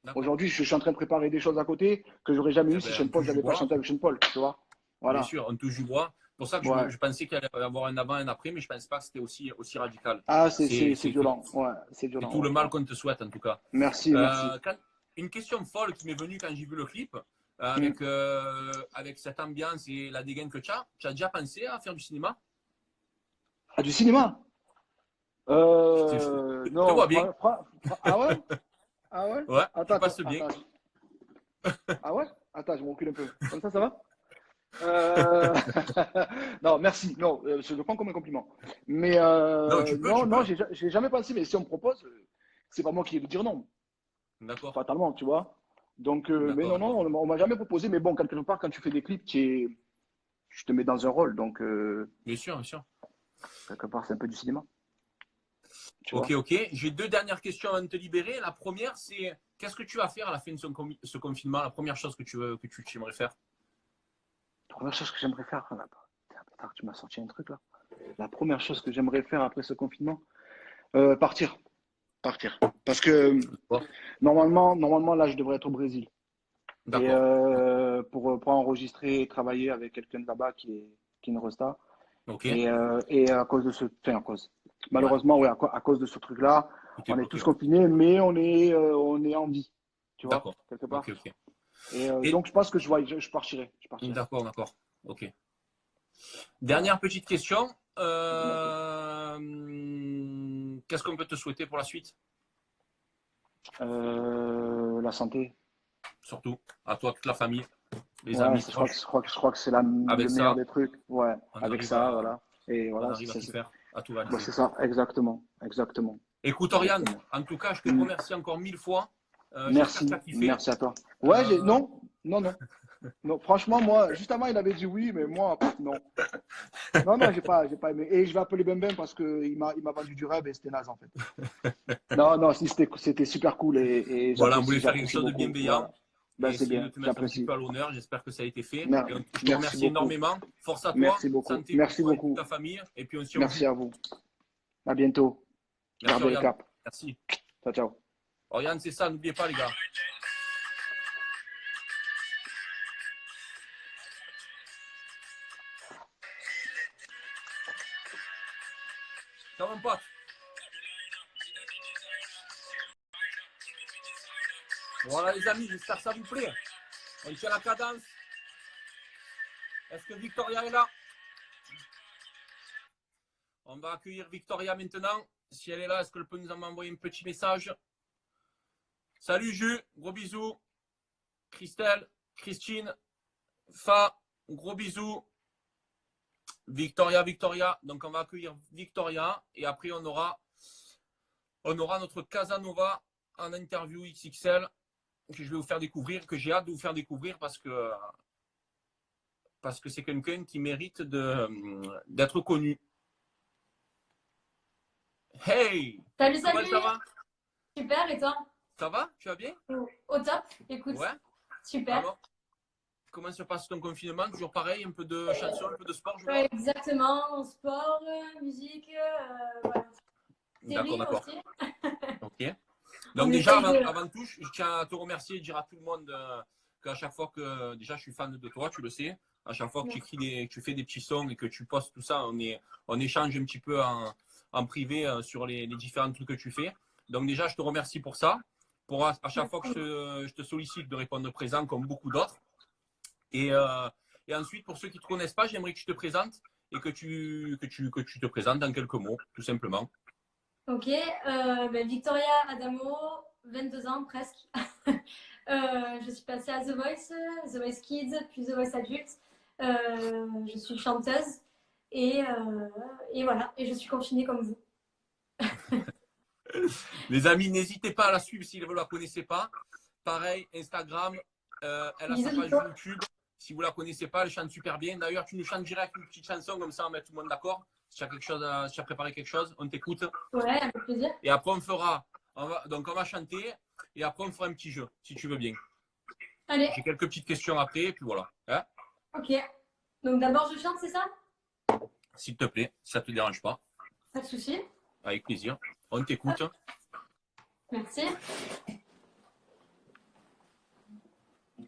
D'accord. Aujourd'hui, je suis en train de préparer des choses à côté que j'aurais jamais eu Eh si ben, Sean on Paul, touche du j'avais pas bois. chanté avec Sean Paul, tu vois. Bien Voilà. sûr, on touche du bois. C'est pour ça que Ouais. je pensais qu'il allait y avoir un avant et un après, mais je ne pense pas que c'était aussi radical. Ah, c'est C'est violent. Ouais, c'est c'est violent. tout Ouais, le mal ouais. qu'on te souhaite, en tout cas. Merci, merci. Une question folle qui m'est venue quand j'ai vu le clip, Hmm. avec cette ambiance et la dégaine que tu as déjà pensé à faire du cinéma? Ah, du cinéma? Je te Non. vois bien. Ah ouais? Ah ouais? Ouais, Attends, tu attends, passes bien. attends. Ah ouais? Attends, je me recule un peu. Comme ça va? Euh, Non, merci. Non, je le prends comme un compliment. Mais Non, non, tu non, peux. j'ai jamais pensé. Mais si on me propose, c'est pas moi qui vais dire non, D'accord, fatalement, tu vois. Donc, mais d'accord, non, d'accord. non, on m'a jamais proposé. Mais bon, quelque part, quand tu fais des clips, je te mets dans un rôle. Donc, Bien sûr, bien sûr. quelque part, c'est un peu du cinéma, tu Ok, vois. ok. J'ai deux dernières questions avant de te libérer. La première, c'est qu'est-ce que tu vas faire à la fin de ce confinement? La première chose que tu aimerais faire? La première chose que j'aimerais faire, ah, putain, tu m'as sorti un truc là. La première chose que j'aimerais faire après ce confinement, partir. Partir. Parce que Bon, normalement, là, je devrais être au Brésil. Et d'accord. pour enregistrer et travailler avec quelqu'un de là-bas Kin Rosta. Ok. Et à cause de ce, enfin, malheureusement, ouais, à cause de ce truc-là, Tout est on est bloqué, tous ouais. confinés, mais on est en vie, tu vois, D'accord. quelque part. Ok. Et Et donc, je pense que je partirai. d'accord. Ok. Dernière petite question. Qu'est-ce qu'on peut te souhaiter pour la suite? La santé. Surtout à toi, toute la famille, les Ouais, amis je crois que, proches. c'est Avec le meilleur ça, des trucs. Ouais, on avec arrive ça, à, voilà. Et on voilà, arrive à tout faire, à tout ouais, réaliser. c'est ça, exactement, exactement, Écoute, Oriane, exactement. en tout cas, je te Mm. remercie encore 1000 fois. J'espère que tu as Merci, kiffé. merci à toi. Ouais, Euh, non, franchement, moi, juste avant, il avait dit oui, mais moi, non. Non, j'ai pas aimé. Et je vais appeler Bem Bem parce il m'a vendu du rêve et c'était naze, en fait. Non, si, c'était super cool et voilà, on voulait faire quelque j'apprécie chose de beaucoup. bienveillant Voilà. Ben, et c'est essayer de bien, te mettre un petit j'apprécie. peu à l'honneur. J'espère que ça a été fait. Mer- Et je te Merci remercie beaucoup. énormément. Force à toi, Merci beaucoup. santé pour Merci toi et toute beaucoup. ta famille. Et puis on se tient au Merci jus. à vous. À bientôt. Merci, Gardez le Oriane. cap. Merci. Ciao, ciao. Oriane, c'est ça, n'oubliez pas, les gars. Ciao, mon pote. Voilà, les amis, j'espère que ça vous plaît. On tient la cadence. Est-ce que Victoria est là? On va accueillir Victoria maintenant. Si elle est là, est-ce qu'elle peut nous envoyer un petit message? Salut Jus, gros bisous. Christelle, Christine, Fa, gros bisous. Victoria. Donc on va accueillir Victoria et après on aura notre Casanova en interview XXL que je vais vous faire découvrir, que j'ai hâte de vous faire découvrir parce que c'est quelqu'un qui mérite d'être connu. Hey! Salut, Comment salut! ça va? Super, et toi? Ça va? Tu vas bien? Au top, écoute, Ouais. super. Alors, comment se passe ton confinement? Toujours pareil, un peu de chanson, un peu de sport, je vois. Ouais, exactement, sport, musique, voilà. Série D'accord. aussi. Ok. On Donc déjà, essaye de- avant tout, je tiens à te remercier et dire à tout le monde qu'à chaque fois que, déjà, je suis fan de toi, tu le sais. À chaque fois que tu fais des petits sons et que tu postes tout ça, on échange un petit peu en privé sur les différents trucs que tu fais. Donc déjà, je te remercie pour ça. Pour à chaque fois que je te sollicite de répondre présent comme beaucoup d'autres. Et ensuite, pour ceux qui ne te connaissent pas, j'aimerais que tu te présentes et que tu te présentes dans quelques mots, tout simplement. Ok, Victoria Adamo, 22 ans presque. Je suis passée à The Voice Kids, puis The Voice Adulte. Je suis chanteuse et voilà, et je suis confinée comme vous. Les amis, n'hésitez pas à la suivre si vous ne la connaissez pas. Pareil, Instagram, elle a sa page YouTube. Si vous ne la connaissez pas, elle chante super bien. D'ailleurs, tu nous chantes direct une petite chanson, comme ça on met tout le monde d'accord. Si tu as préparé quelque chose, on t'écoute. Ouais, avec plaisir. Et après, on va chanter et après, on fera un petit jeu, si tu veux bien. Allez. J'ai quelques petites questions après, et puis voilà. Hein? Ok. Donc d'abord, je chante, c'est ça? S'il te plaît, si ça ne te dérange pas. Pas de souci. Avec plaisir. On t'écoute. Merci.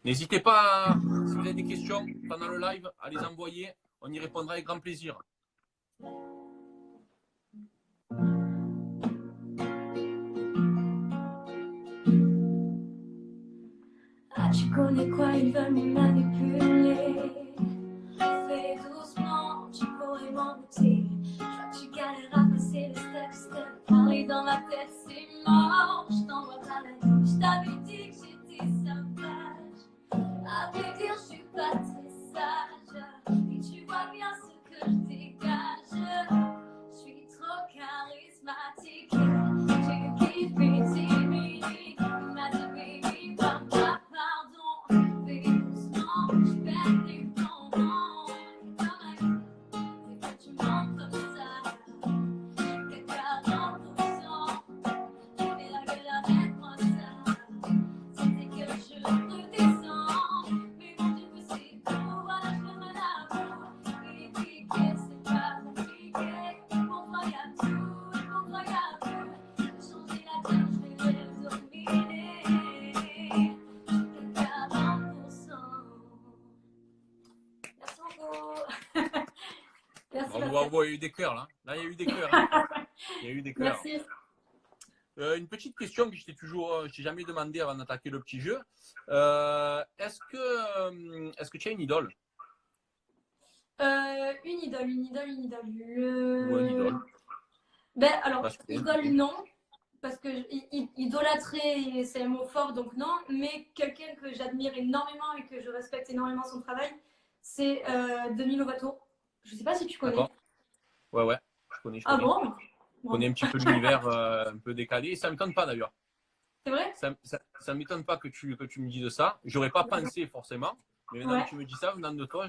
N'hésitez pas, si vous avez des questions pendant le live, à les envoyer. On y répondra avec grand plaisir. Ah, tu connais quoi, ils veulent me manipuler. Fais doucement, tu pourrais m'embêter. Je vois que tu galères à passer les steps. Parler dans ma tête, c'est mort. Je t'envoie pas la nuit. Je t'avais dit que j'étais sauvage. À vrai dire, je suis pas très sage. Et tu vois bien ce que je dégage. Je suis trop charismatique. J'ai que kiffer timide. M'a dit, baby, pardon. Baby, doucement, je perds les Merci, Bravo, Pascal. bravo, il y a eu des cœurs là. Là, il y a eu des cœurs. Hein. Il y a eu des cœurs. Merci. Une petite question que je t'ai jamais demandé avant d'attaquer le petit jeu. Est-ce que tu as une idole Une idole, une idole. ou un idole? Ben, alors, Parce que- idole, non. Parce que idolâtrer, c'est un mot fort, donc non. Mais quelqu'un que j'admire énormément et que je respecte énormément son travail, c'est Demi Lovato. Je sais pas si tu connais. D'accord. Ouais, je connais. Ah bon? Je connais un petit peu l'univers un peu décalé. Et ça ne m'étonne pas d'ailleurs. C'est vrai? Ça ne m'étonne pas que tu me dises ça. J'aurais pas pensé forcément. Mais maintenant Ouais. que tu me dis ça, venant de toi,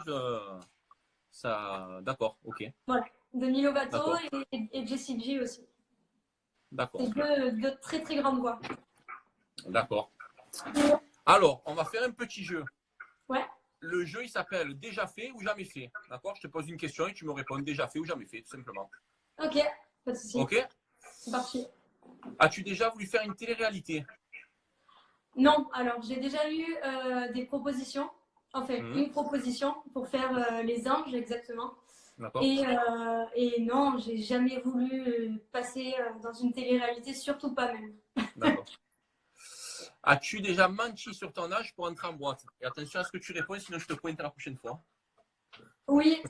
d'accord, ok. Voilà. Demi Lovato D'accord. et Jessie J aussi. D'accord. C'est deux très très grandes voix. D'accord. Alors, on va faire un petit jeu. Ouais. Le jeu, il s'appelle Déjà fait ou jamais fait. D'accord? Je te pose une question et tu me réponds déjà fait ou jamais fait, tout simplement. Ok, pas de souci. Ok? C'est parti. As-tu déjà voulu faire une télé-réalité? Non, alors j'ai déjà eu des propositions. Enfin, une proposition pour faire Les Anges, exactement. D'accord? Et non, j'ai jamais voulu passer dans une télé-réalité, surtout pas même. D'accord. As-tu déjà menti sur ton âge pour entrer en boîte? Et attention à ce que tu réponds, sinon je te pointe la prochaine fois. Oui.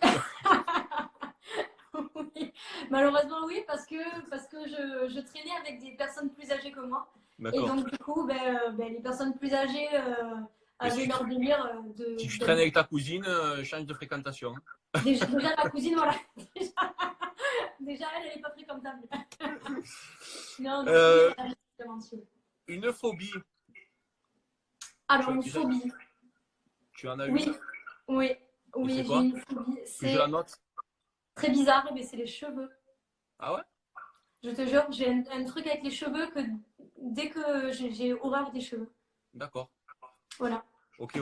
Oui. Malheureusement, oui, parce que je traînais avec des personnes plus âgées que moi. Et D'accord. donc, du coup, les personnes plus âgées avaient leur délire de. Si tu traînes avec ta cousine, change de fréquentation. Déjà, ma cousine, voilà. Déjà, elle n'est pas fréquentable. Non, c'est menti. Une phobie, Alors, Tu as une déjà- phobie. tu en as Oui, une? oui, c'est oui, j'ai quoi une phobie. Que je C'est la note. très bizarre, mais c'est les cheveux. Ah ouais? Je te jure, j'ai un truc avec les cheveux que dès que j'ai horreur des cheveux. D'accord. Voilà. Ok.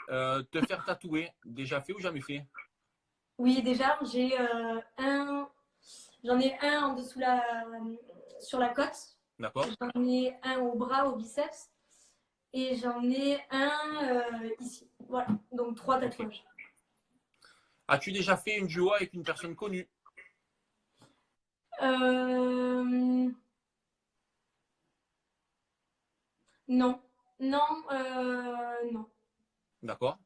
Te faire tatouer, déjà fait ou jamais fait? Oui, déjà, j'en ai un en dessous sur la côte. D'accord. J'en ai un au bras, au biceps. Et j'en ai un ici. Voilà. Donc 3 tatouages. As-tu déjà fait une duo avec une personne connue? Non. Non. D'accord.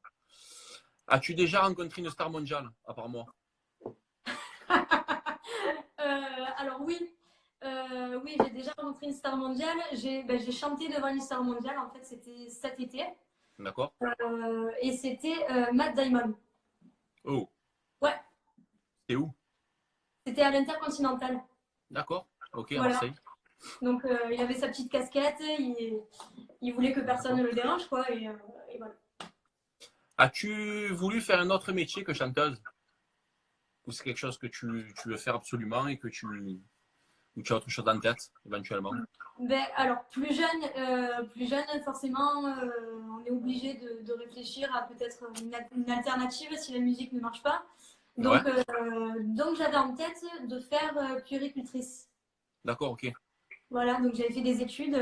As-tu déjà rencontré une star mondiale, à part moi? Alors oui. Oui, j'ai déjà rencontré une star mondiale. J'ai chanté devant une star mondiale. En fait, c'était cet été. D'accord. Et c'était Matt Damon. Oh. Ouais. C'est où? C'était à l'Intercontinental. D'accord. Ok, à Voilà. Marseille. Donc, il avait sa petite casquette. Il voulait que personne ne le dérange, quoi. Et voilà. As-tu voulu faire un autre métier que chanteuse? Ou c'est quelque chose que tu veux faire absolument et ou tu as autre chose en tête, éventuellement? Alors, plus jeune, forcément, on est obligé de réfléchir à peut-être une alternative si la musique ne marche pas. Donc, donc j'avais en tête de faire puéricultrice. D'accord, ok. Voilà, donc j'avais fait des études,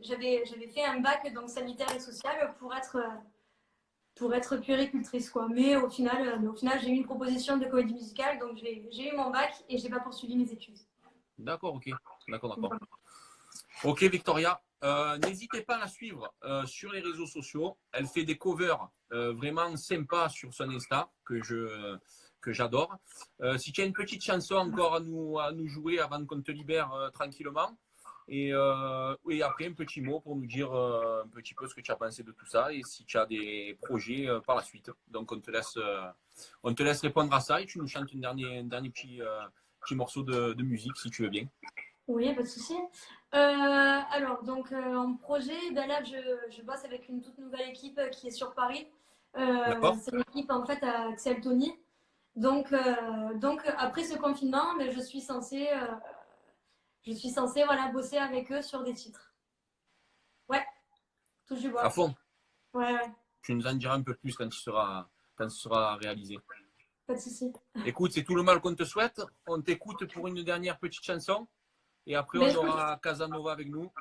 J'avais fait un bac donc sanitaire et social pour être puéricultrice, quoi. Mais au final, j'ai eu une proposition de comédie musicale, donc j'ai eu mon bac et j'ai pas poursuivi mes études. D'accord, ok. D'accord. Ok, Victoria. N'hésitez pas à la suivre sur les réseaux sociaux. Elle fait des covers vraiment sympas sur son Insta que j'adore. Si tu as une petite chanson encore à nous jouer avant qu'on te libère tranquillement. Et après, un petit mot pour nous dire un petit peu ce que tu as pensé de tout ça et si tu as des projets par la suite. Donc, on te laisse répondre à ça et tu nous chantes un dernier petit morceau de musique si tu veux bien. Oui, pas de souci. Alors, donc, en projet, là, je bosse avec une toute nouvelle équipe qui est sur Paris. D'accord. C'est l'équipe, en fait, à Axel Tony. Donc, après ce confinement, je suis censée voilà, bosser avec eux sur des titres. Ouais, touche du bois. À fond. Ouais. Tu nous en diras un peu plus quand ce sera réalisé. Pas de souci. Écoute, c'est tout le mal qu'on te souhaite. On t'écoute pour une dernière petite chanson. Et après, on aura Casanova avec nous.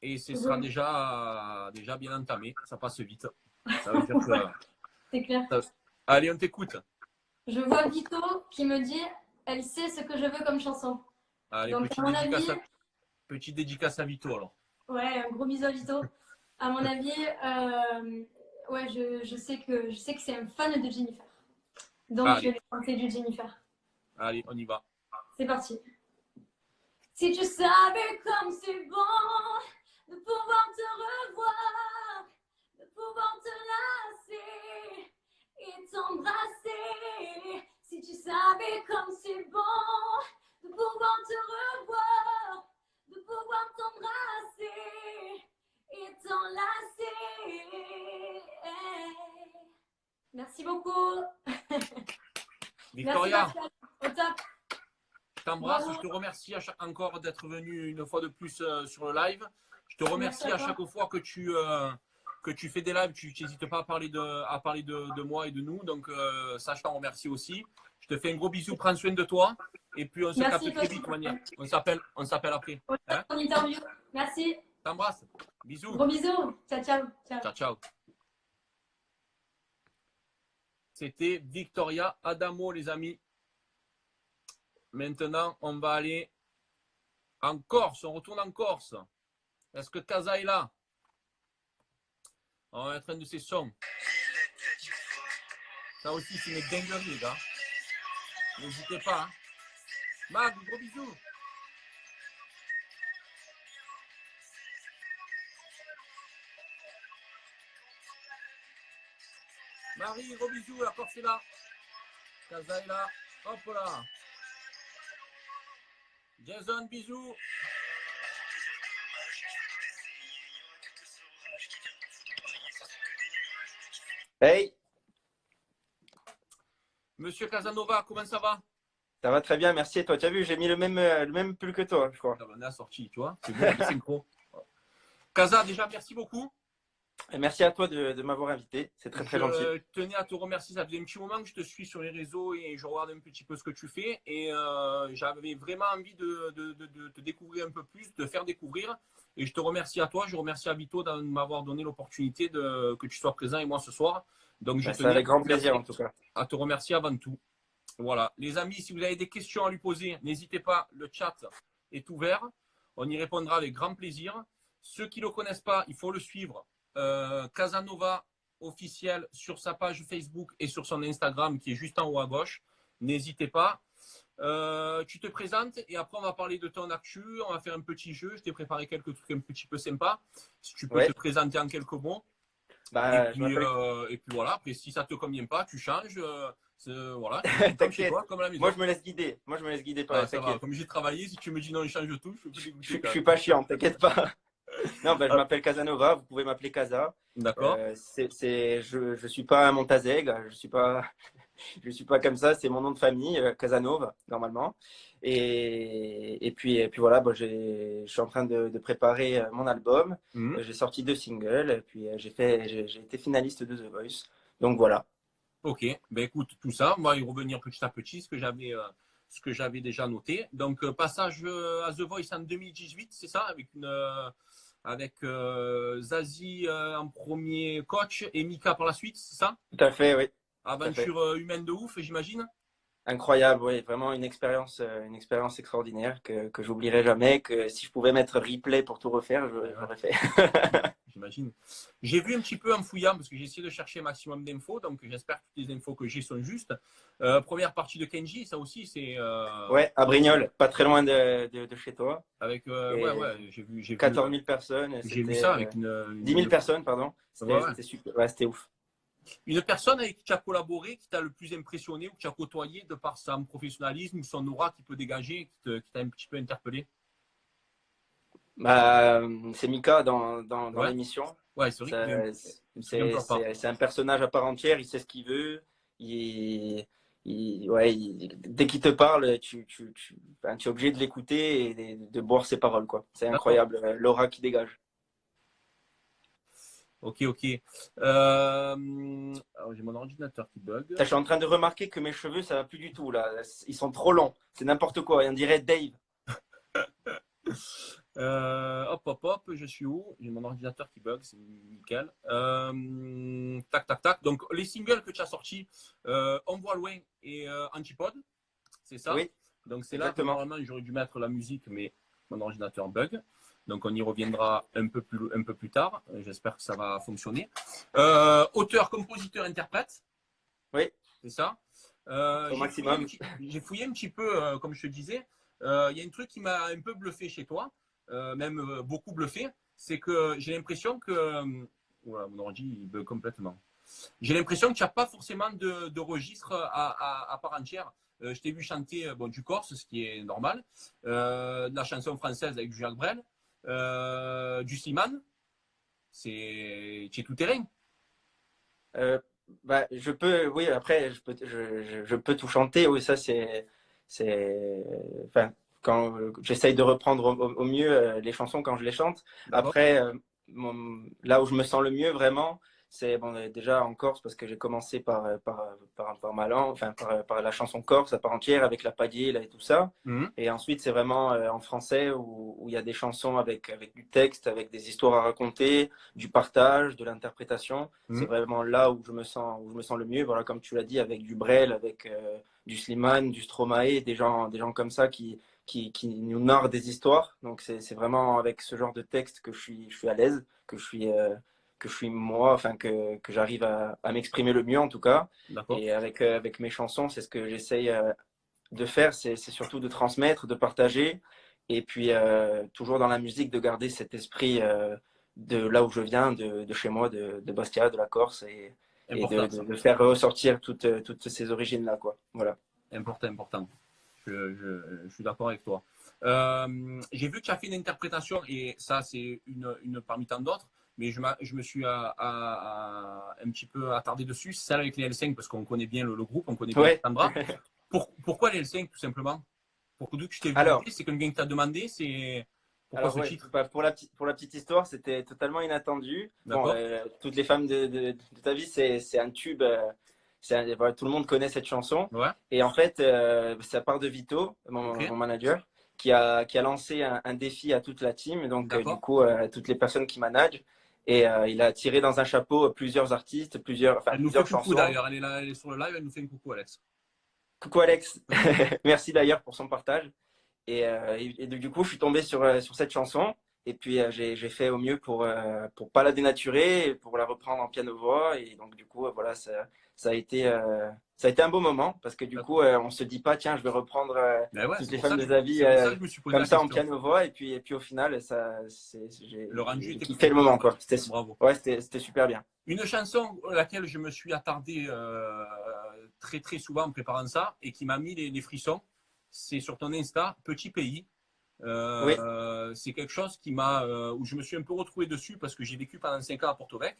Et ce sera déjà bien entamé. Ça passe vite. Ça veut dire que... C'est clair. Allez, on t'écoute. Je vois Vito qui me dit elle sait ce que je veux comme chanson. Allez, Donc, à mon avis, petite dédicace à Vito alors. ouais, un gros bisou à Vito. À mon avis, ouais, je sais que c'est un fan de Jennifer. Donc, je Allez. vais chanter du Jennifer. Allez, on y va. C'est parti. Si tu savais comme c'est bon de pouvoir te revoir, de pouvoir te lasser et t'embrasser. Si tu savais comme c'est bon de pouvoir te revoir, de pouvoir t'embrasser et t'enlacer. Merci beaucoup. Victoria, Merci Pascal. Au top. je t'embrasse. Bravo. Je te remercie encore d'être venu une fois de plus sur le live. Je te remercie Merci à à toi. chaque fois que tu fais des lives. Tu n'hésites pas à parler de moi et de nous. Donc, ça, je t'en remercie aussi. Je te fais un gros bisou. Prends soin de toi. Et puis, on se Merci, capte toi très vite, aussi. Mania. On s'appelle après. Hein? Ton interview. Merci. Je t'embrasse. Bisous. Gros bisous. Ciao, ciao. Ciao. Ciao, ciao. C'était Victoria Adamo, les amis. Maintenant, on va aller en Corse. On retourne en Corse. Est-ce que Casa est là? On va mettre un de ses sons. Ça aussi, c'est une dinguerie, les gars. N'hésitez pas. Hein. Mag, gros bisous. Marie, gros bisous. La Corse est là. Casa est là. Hop là. Jason, bisous. Hey, Monsieur Casanova, comment ça va? ça va très bien, merci. Et toi, tu as vu, j'ai mis le même pull que toi, je crois. On est assorti, tu vois. C'est bon, c'est synchro. Casa, déjà, merci beaucoup. Et merci à toi de m'avoir invité, c'est très très gentil. Je tenais à te remercier. Ça faisait un petit moment que je te suis sur les réseaux et je regarde un petit peu ce que tu fais. Et j'avais vraiment envie de te découvrir un peu plus, de te faire découvrir. Et je te remercie à toi. Je remercie à Vito de m'avoir donné l'opportunité que tu sois présent et moi ce soir. Donc, je C'est tenais avec grand plaisir en tout cas. à te remercier avant tout. Voilà. Les amis, si vous avez des questions à lui poser, n'hésitez pas. Le chat est ouvert. On y répondra avec grand plaisir. Ceux qui ne le connaissent pas, il faut le suivre. Casanova officiel sur sa page Facebook et sur son Instagram qui est juste en haut à gauche. N'hésitez pas. Tu te présentes et après on va parler de ton actu. On va faire un petit jeu. Je t'ai préparé quelques trucs un petit peu sympas. Si tu peux Ouais. te présenter en quelques mots. Bah, Et puis voilà. Après, si ça te convient pas, tu changes. Voilà. Comme chez toi, comme à la maison. Moi, je me laisse guider. Moi, je me laisse guider par Ah, ça va. Comme j'ai travaillé, si tu me dis non, je change tout, je peux plus dégoûter. Je suis pas chiant, t'inquiète pas. Non, bah, je m'appelle Casanova, vous pouvez m'appeler Casa. D'accord. Je suis pas un Montazeg, je suis pas comme ça, c'est mon nom de famille, Casanova, normalement. Et puis voilà, bah, je suis en train de préparer mon album. J'ai sorti 2 singles, et puis j'ai été finaliste de The Voice. Donc voilà. Ok, ben écoute, tout ça, on va y revenir petit à petit, ce que j'avais déjà noté. Donc, passage à The Voice en 2018, c'est ça, avec Zazie en premier coach et Mika par la suite, c'est ça? Tout à fait, oui. Aventure humaine de ouf, j'imagine? Incroyable, oui, vraiment une expérience extraordinaire que j'oublierai jamais, que si je pouvais mettre replay pour tout refaire, j'aurais fait. J'imagine. J'ai vu un petit peu en fouillant, parce que j'ai essayé de chercher un maximum d'infos, donc j'espère que toutes les infos que j'ai sont justes. Première partie de Kenji, ça aussi, c'est... Ouais, à Brignoles, pas très loin de chez toi. Avec, j'ai vu 14 000 personnes. J'ai vu ça avec 10 000 personnes, pardon. C'était super, ouais, c'était ouf. Une personne avec qui tu as collaboré, qui t'a le plus impressionné ou que tu as côtoyé de par son professionnalisme ou son aura qui peut dégager, qui t'a un petit peu interpellé? Bah, c'est Mika dans Ouais. l'émission. Ouais, c'est vrai. C'est un personnage à part entière, il sait ce qu'il veut. Dès qu'il te parle, tu es obligé de l'écouter et de boire ses paroles, quoi. C'est incroyable, l'aura qu'il dégage. Ok. Alors, j'ai mon ordinateur qui bug. Je suis en train de remarquer que mes cheveux, ça va plus du tout, là. Ils sont trop longs. C'est n'importe quoi. On dirait Dave. Hop, je suis où? J'ai mon ordinateur qui bug, c'est nickel. Tac, tac, tac. Donc, les singles que tu as sortis, On voit loin et Antipode, c'est ça? Oui, Donc, c'est là que exactement. normalement j'aurais dû mettre la musique, mais mon ordinateur bug. Donc, on y reviendra un peu plus tard. J'espère que ça va fonctionner. Auteur, compositeur, interprète, Oui, c'est ça? au maximum. J'ai fouillé un petit peu, comme je te disais. Il y a un truc qui m'a un peu bluffé chez toi, même beaucoup bluffé. C'est que j'ai l'impression que. Voilà, mon ordi, il bug complètement. J'ai l'impression que tu n'as pas forcément de registre à part entière. Je t'ai vu chanter du corse, ce qui est normal, de la chanson française avec du Jacques Brel, du Slimane. Tu es tout terrain. Bah, oui, après, je peux tout chanter. Oui, ça, enfin, quand j'essaye de reprendre au mieux les chansons quand je les chante. Après, là où je me sens le mieux vraiment, c'est bon, déjà en Corse parce que j'ai commencé par ma langue, enfin, par la chanson corse à part entière avec la padier là, et tout ça. Et ensuite, c'est vraiment en français où il y a des chansons avec du texte, avec des histoires à raconter, du partage, de l'interprétation. C'est vraiment là où je me sens le mieux. Voilà, comme tu l'as dit, avec du Brel, avec du Slimane, du Stromae, des gens comme ça qui nous narrent des histoires. Donc, c'est vraiment avec ce genre de texte que je suis à l'aise, que je suis moi, enfin, que j'arrive à m'exprimer le mieux en tout cas. Et avec mes chansons, c'est ce que j'essaye de faire, c'est surtout de transmettre, de partager, et puis toujours dans la musique, de garder cet esprit de là où je viens, de chez moi, de Bastia, de la Corse, et de faire ressortir toutes ces origines-là, quoi. Voilà. Important. Je suis d'accord avec toi. J'ai vu que tu as fait une interprétation, et ça, c'est une parmi tant d'autres, mais je me suis un petit peu attardé dessus, celle avec les L5, parce qu'on connaît bien le groupe, on connaît bien Sandra. Pourquoi les L5, tout simplement? Pourquoi que je t'ai vu, c'est quelqu'un qui t'a demandé, c'est pourquoi ce titre? Bah, pour la petite histoire, c'était totalement inattendu. Bon, toutes les femmes de ta vie, c'est un tube. Voilà, tout le monde connaît cette chanson. Ouais. Et en fait, ça part de Vito, mon manager, qui a lancé un défi à toute la team, donc du coup, à toutes les personnes qui managent. Et il a tiré dans un chapeau plusieurs artistes, plusieurs chansons. D'ailleurs, elle est là, elle est sur le live, elle nous fait un coucou, Alex. Coucou Alex, merci d'ailleurs pour son partage. Et du coup, je suis tombé sur cette chanson. Et puis, j'ai fait au mieux pour pas la dénaturer, pour la reprendre en piano-voix. Et donc, du coup, voilà, ça a été un beau moment parce que du coup, on se dit pas, tiens, je vais reprendre toutes les femmes des avis comme ça en piano-voix. Et puis, au final, j'ai kiffé le moment, quoi. C'était super bien. Une chanson à laquelle je me suis attardé très, très souvent en préparant ça et qui m'a mis les frissons, c'est sur ton Insta, Petit Pays. C'est quelque chose où je me suis un peu retrouvé dessus parce que j'ai vécu pendant 5 ans à Porto Vecchio.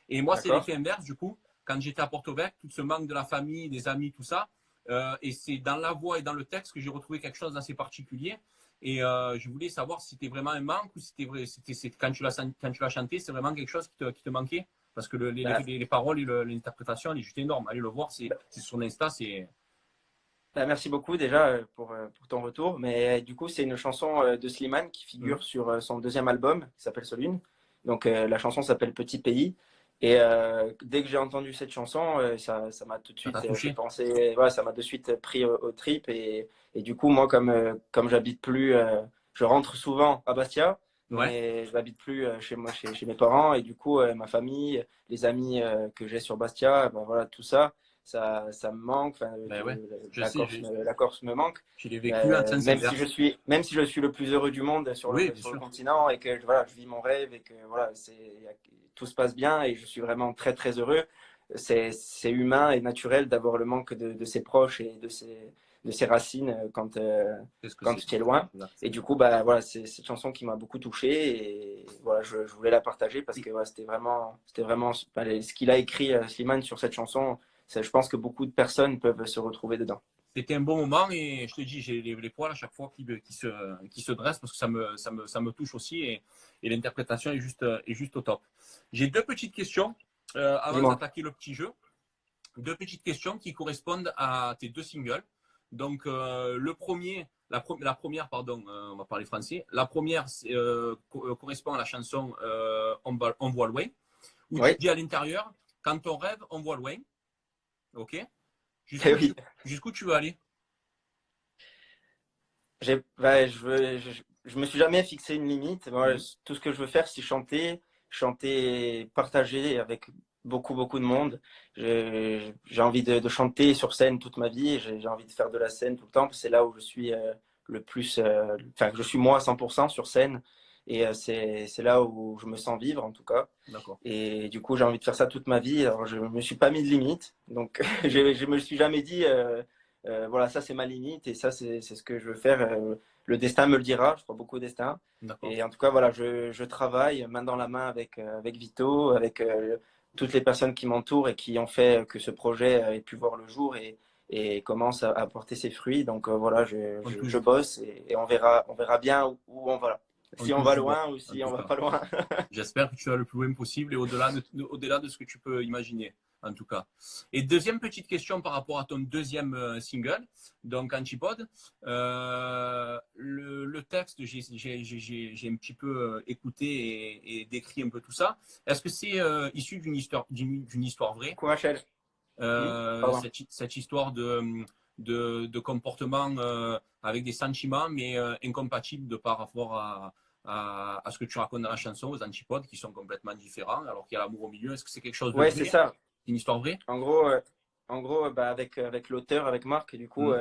Et moi, c'est l'effet inverse, du coup. Quand j'étais à Porto Vecchio, tout ce manque de la famille, des amis, tout ça. Et c'est dans la voix et dans le texte que j'ai retrouvé quelque chose d'assez particulier. Et je voulais savoir si c'était vraiment un manque ou si quand tu l'as chanté, c'est vraiment quelque chose qui te manquait. Parce que les paroles et l'interprétation, elle est juste énorme. Allez le voir, c'est sur Insta, c'est... Merci beaucoup déjà pour ton retour. Mais du coup, c'est une chanson de Slimane qui figure sur son deuxième album qui s'appelle Solune. Donc la chanson s'appelle Petit Pays. Et dès que j'ai entendu cette chanson, ça m'a tout de suite ça m'a de suite pris au trip. Et du coup, moi, comme j'habite plus, je rentre souvent à Bastia, mais je n'habite plus chez moi, chez mes parents. Et du coup, ma famille, les amis que j'ai sur Bastia, ben, voilà, tout ça. Ça me manque, la Corse me manque. Je l'ai vécu même si je suis le plus heureux du monde sur le continent et que voilà, je vis mon rêve et que voilà, tout se passe bien et je suis vraiment très très heureux. C'est humain et naturel d'avoir le manque de ses proches et de ses racines quand tu es loin. Et du coup, bah, voilà, c'est cette chanson qui m'a beaucoup touché et voilà, je voulais la partager parce que c'était vraiment ce qu'il a écrit Slimane sur cette chanson. Je pense que beaucoup de personnes peuvent se retrouver dedans. C'était un bon moment et je te dis, j'ai les poils à chaque fois qui se dressent parce que ça me touche aussi et l'interprétation est juste au top. J'ai 2 petites questions avant d'attaquer le petit jeu. 2 petites questions qui correspondent à tes 2 singles. Donc, la première, pardon, on va parler français. La première correspond à la chanson On voit loin, où Oui. tu dis à l'intérieur, quand on rêve, on voit loin. Ok? Eh oui. Jusqu'où tu veux aller? Je me suis jamais fixé une limite. Moi, tout ce que je veux faire, c'est chanter, partager avec beaucoup de monde. J'ai envie de chanter sur scène toute ma vie. J'ai envie de faire de la scène tout le temps. C'est là où je suis le plus, enfin, je suis moi à 100% sur scène. Et c'est là où je me sens vivre, en tout cas. D'accord. Et du coup, j'ai envie de faire ça toute ma vie. Alors, je me suis pas mis de limite. Donc, je me suis jamais dit, voilà, ça c'est ma limite et ça c'est ce que je veux faire. Le destin me le dira. Je crois beaucoup au destin. D'accord. Et en tout cas, voilà, je travaille main dans la main avec Vito, avec toutes les personnes qui m'entourent et qui ont fait que ce projet ait pu voir le jour et commence à porter ses fruits. Donc voilà, je bosse et on verra bien où on va. Si on va loin ou si on va pas loin. J'espère que tu vas le plus loin possible et au-delà de ce que tu peux imaginer, en tout cas. Et deuxième petite question par rapport à ton deuxième single, donc Antipode. Le texte, j'ai un petit peu écouté et décrit un peu tout ça. Est-ce que c'est issu d'une histoire vraie? Quoi, Rachel? Cette histoire de comportement avec des sentiments, mais incompatibles de par rapport à ce que tu racontes dans la chanson, aux antipodes, qui sont complètement différents, alors qu'il y a l'amour au milieu. Est-ce que c'est quelque chose de Ouais, vrai? c'est ça. Une histoire vraie? En gros bah, avec l'auteur, avec Marc, du coup,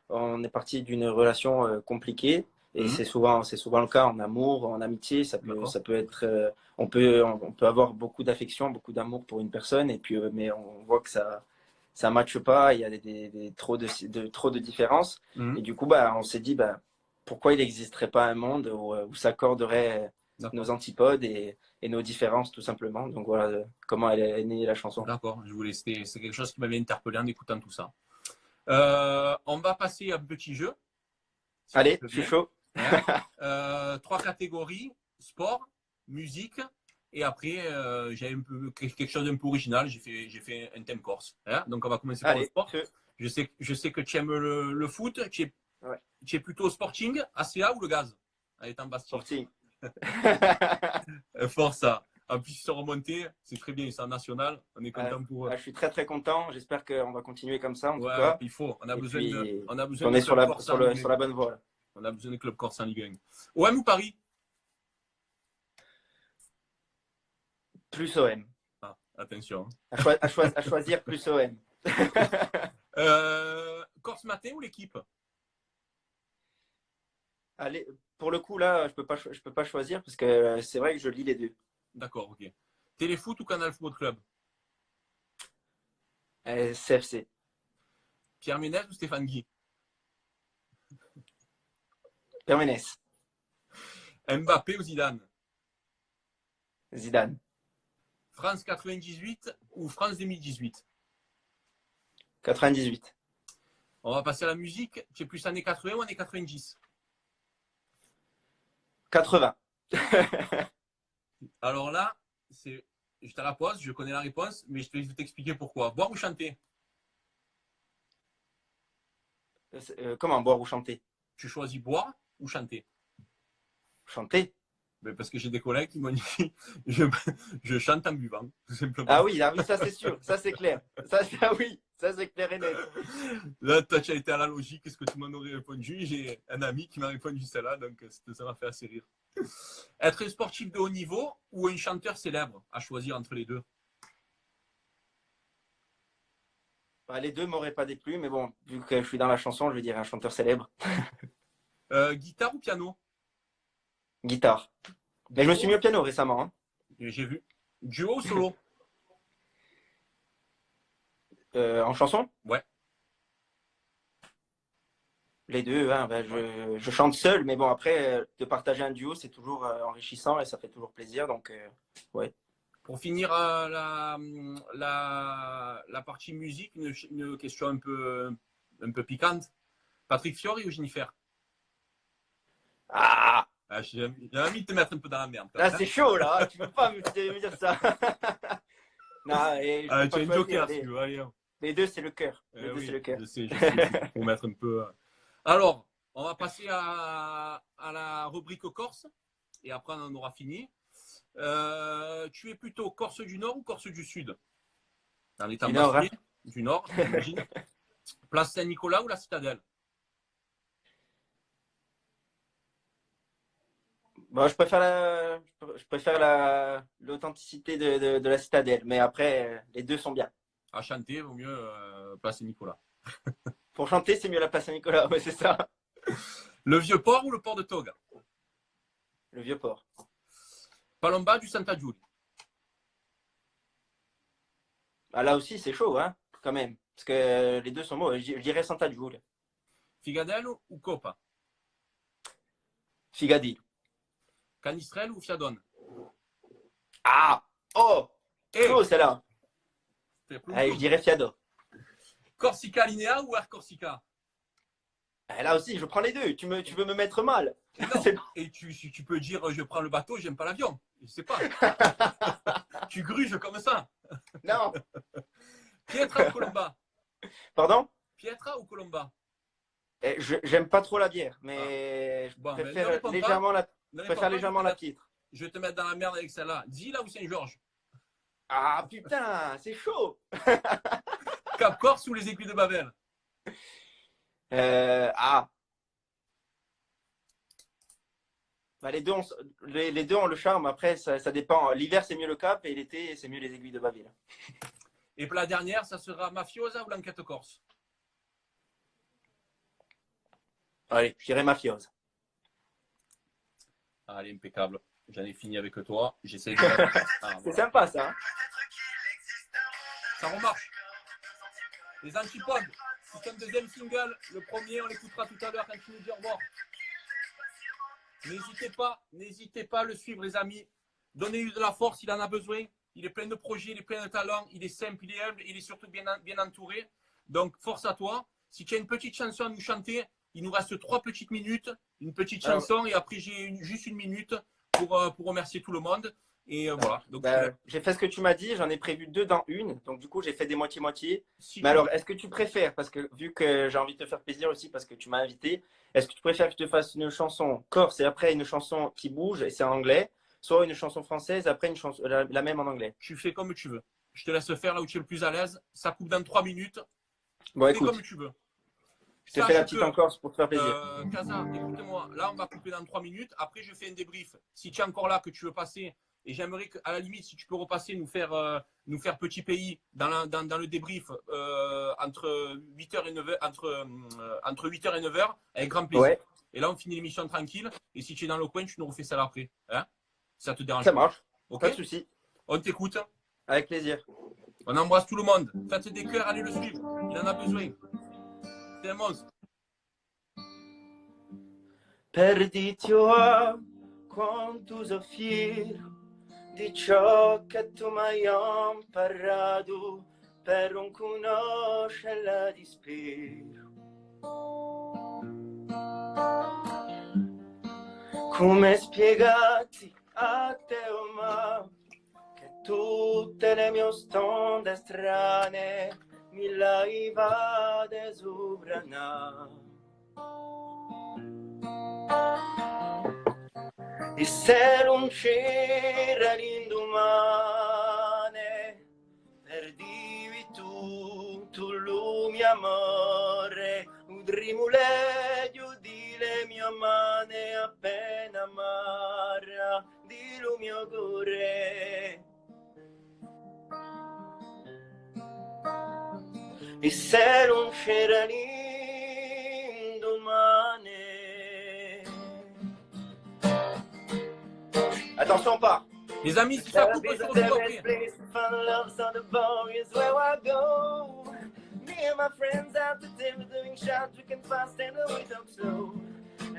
on est parti d'une relation compliquée. Et c'est souvent le cas en amour, en amitié. Ça peut être, on peut avoir beaucoup d'affection, beaucoup d'amour pour une personne, et puis, mais on voit que ça matche pas. Il y a trop de différences. Et du coup, bah, on s'est dit, bah, pourquoi il n'existerait pas un monde où s'accorderaient nos antipodes et nos différences, tout simplement. Donc voilà comment elle est née la chanson. D'accord, c'est quelque chose qui m'avait interpellé en écoutant tout ça. On va passer à un petit jeu. Si allez, je suis chaud. 3 catégories, sport, musique, et après j'ai quelque chose d'un peu original, j'ai fait un thème corse. Hein. Donc on va commencer par le sport. Je sais que tu aimes le foot, tu es plutôt sporting, ACA ou le gaz? Allez, t'en Bastille. Sporting. Force ça. En plus, ils sont remontés, c'est très bien, ils sont en national. On est content pour eux. Je suis très content. J'espère qu'on va continuer comme ça. En tout cas. Il faut. On a besoin on est sur la bonne voie. On a besoin de club corse en Ligue 1. OM ou Paris? Plus OM. Ah, attention. À choisir plus OM. Corse matin ou l'équipe? Allez, pour le coup, là, je peux pas choisir parce que c'est vrai que je lis les deux. D'accord, ok. Téléfoot ou Canal Football Club? CFC. Pierre Ménès ou Stéphane Guy? Pierre Ménès. Mbappé ou Zidane? Zidane. France 98 ou France 2018? 98. On va passer à la musique. Tu es plus années 80 ou années 90? 80. Alors là, je te la pose, je connais la réponse, mais je vais t'expliquer pourquoi. Boire ou chanter? Comment boire ou chanter? Tu choisis boire ou chanter? Chanter. Mais parce que j'ai des collègues qui m'ont dit je chante en buvant, tout simplement. Ah oui, ça c'est sûr, ça c'est clair. Ça c'est clair et net. Là, toi, tu as été à la logique, est-ce que tout le monde aurait répondu? J'ai un ami qui m'a répondu celle-là, donc ça m'a fait assez rire. Être un sportif de haut niveau ou un chanteur célèbre? À choisir entre les deux. Les deux m'auraient pas déplu, mais bon, vu que je suis dans la chanson, je vais dire un chanteur célèbre. Guitare ou piano? Guitare. Mais je me suis mis au piano récemment. Hein. J'ai vu. Duo ou solo? En chanson? Ouais. Les deux, hein, je chante seul, mais bon, après, de partager un duo, c'est toujours enrichissant et ça fait toujours plaisir, donc ouais. Pour finir la partie musique, une question un peu piquante. Patrick Fiori ou Jennifer? J'ai envie de te mettre un peu dans la merde. Là, c'est chaud, là. Tu peux pas me dire ça. Non, tu as une joker, si tu veux. Allez. Les deux, c'est le cœur. Les deux, Oui, c'est le cœur. je sais, pour mettre un peu. Alors, on va passer à la rubrique Corse et après on en aura fini. Tu es plutôt Corse du Nord ou Corse du Sud? Dans l'état Du Nord, hein. du Nord, j'imagine. Place Saint-Nicolas ou la Citadelle? Bon, je préfère l'authenticité de la citadelle, mais après, les deux sont bien. À chanter, vaut mieux Place Saint-Nicolas. Pour chanter, c'est mieux la place Saint-Nicolas, ouais, c'est ça. Le Vieux-Port ou le port de Toga? Le vieux port. Palomba du Santa Giulia? Ah, là aussi, c'est chaud, hein, quand même. Parce que les deux sont beaux. Je dirais Santa Giulia. Figadello ou Copa? Figadillo. Canistrel ou Fiadone? Ah! Oh! Chaud, celle-là. Allez, je dirais Fiado. Corsica Linea ou Air Corsica? Là aussi, je prends les deux. Tu veux me mettre mal. Non. Et tu peux dire je prends le bateau, j'aime pas l'avion. Je sais pas. Tu gruges comme ça. Non. Pietra ou Colomba? Pardon? Pietra ou Colomba? J'aime pas trop la bière, mais je Bon, préfère ne réponds pas. légèrement la, Ne je réponds préfère pas, légèrement la pitre. Je vais te mettre dans la merde avec celle-là. Zila ou Saint-Georges? Ah putain, c'est chaud. Cap Corse ou les Aiguilles de Babel? Bah, les deux ont le charme. Après, ça dépend. L'hiver, c'est mieux le Cap et l'été, c'est mieux les Aiguilles de Baville. Et pour la dernière, ça sera Mafiosa ou l'enquête corse? Allez, je dirais Mafiosa. Allez, impeccable. J'en ai fini avec toi. J'essaie de. C'est sympa ça. Hein. Ça remarche. Les Antipodes, c'est un deuxième single. Le premier, on l'écoutera tout à l'heure quand tu nous dis au revoir. N'hésitez pas à le suivre, les amis. Donnez-lui de la force, il en a besoin. Il est plein de projets, il est plein de talents, il est simple, il est humble, il est surtout bien entouré. Donc, force à toi. Si tu as une petite chanson à nous chanter, il nous reste 3 petites minutes, une petite chanson, et après j'ai juste une minute pour remercier tout le monde. Et voilà. Donc, j'ai fait ce que tu m'as dit, j'en ai prévu 2 dans une. Donc, du coup, j'ai fait des moitié-moitié. si Mais alors, est-ce que tu préfères, parce que vu que j'ai envie de te faire plaisir aussi, parce que tu m'as invité, est-ce que tu préfères que je te fasse une chanson corse et après une chanson qui bouge, et c'est en anglais, soit une chanson française, après une chanson, la même en anglais? tu fais comme tu veux. Je te laisse faire là où tu es le plus à l'aise. Ça coupe dans 3 minutes. Bon, Fais écoute, comme tu veux. je te fais la petite en corse pour te faire plaisir. Kaza, écoute-moi. Là, on va couper dans 3 minutes. Après, je fais un débrief. Si tu es encore là, que tu veux passer, et j'aimerais qu'à la limite, si tu peux repasser, nous faire petit pays dans le débrief entre 8h et 9h, entre 8h et 9h, avec grand plaisir. Ouais. Et là, on finit l'émission tranquille. Et si tu es dans le coin, tu nous refais ça après. Hein, ça te dérange Ça pas? marche. Ok. Pas de souci. On t'écoute. Avec plaisir. On embrasse tout le monde. Faites des cœurs, allez le suivre. Il en a besoin. C'est un monstre. Perditi ho quanto soffrir di ciò che tu m'hai imparato per non conoscere la dispero. Come spiegarti a te ma che tutte le mie stonde strane mi laivate sovrana. E se non c'era l'indomane, perdivi tutto il mio amore, udrimo l'edio di le mie mani appena amara, di lo mio cuore. E se non c'era l'indomane. Attention, on part. Les amis, si ça coupe, on se retrouve après. Me and my friends out to dinner doing shots, we can fast and we talk slow.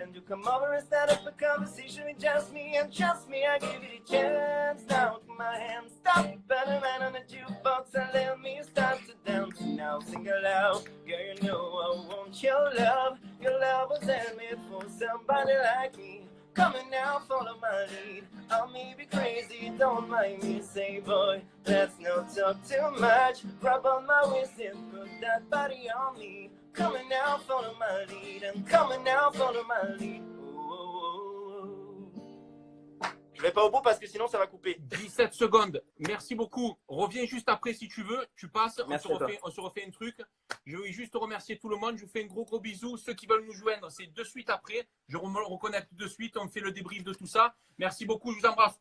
And you come over and start up a conversation with just me, and trust me, I give you a chance. Now with my hands, stop, put a man on the jukebox and let me start to dance. Now sing aloud, girl, you know I want your love. Your love was handmade for somebody like me. Come on now, follow my lead. I may be crazy, don't mind me. Say, boy, let's not talk too much. Grab on my waist and put that body on me. Come on now, follow my lead. And come on now, follow my lead. Je vais pas au bout parce que sinon ça va couper. 17 secondes. Merci beaucoup. Reviens juste après si tu veux. Tu passes. Merci On se refait un truc. Je veux juste remercier tout le monde. Je vous fais un gros bisou. Ceux qui veulent nous joindre, c'est de suite après. Je me reconnecte de suite. On fait le débrief de tout ça. Merci beaucoup. Je vous embrasse.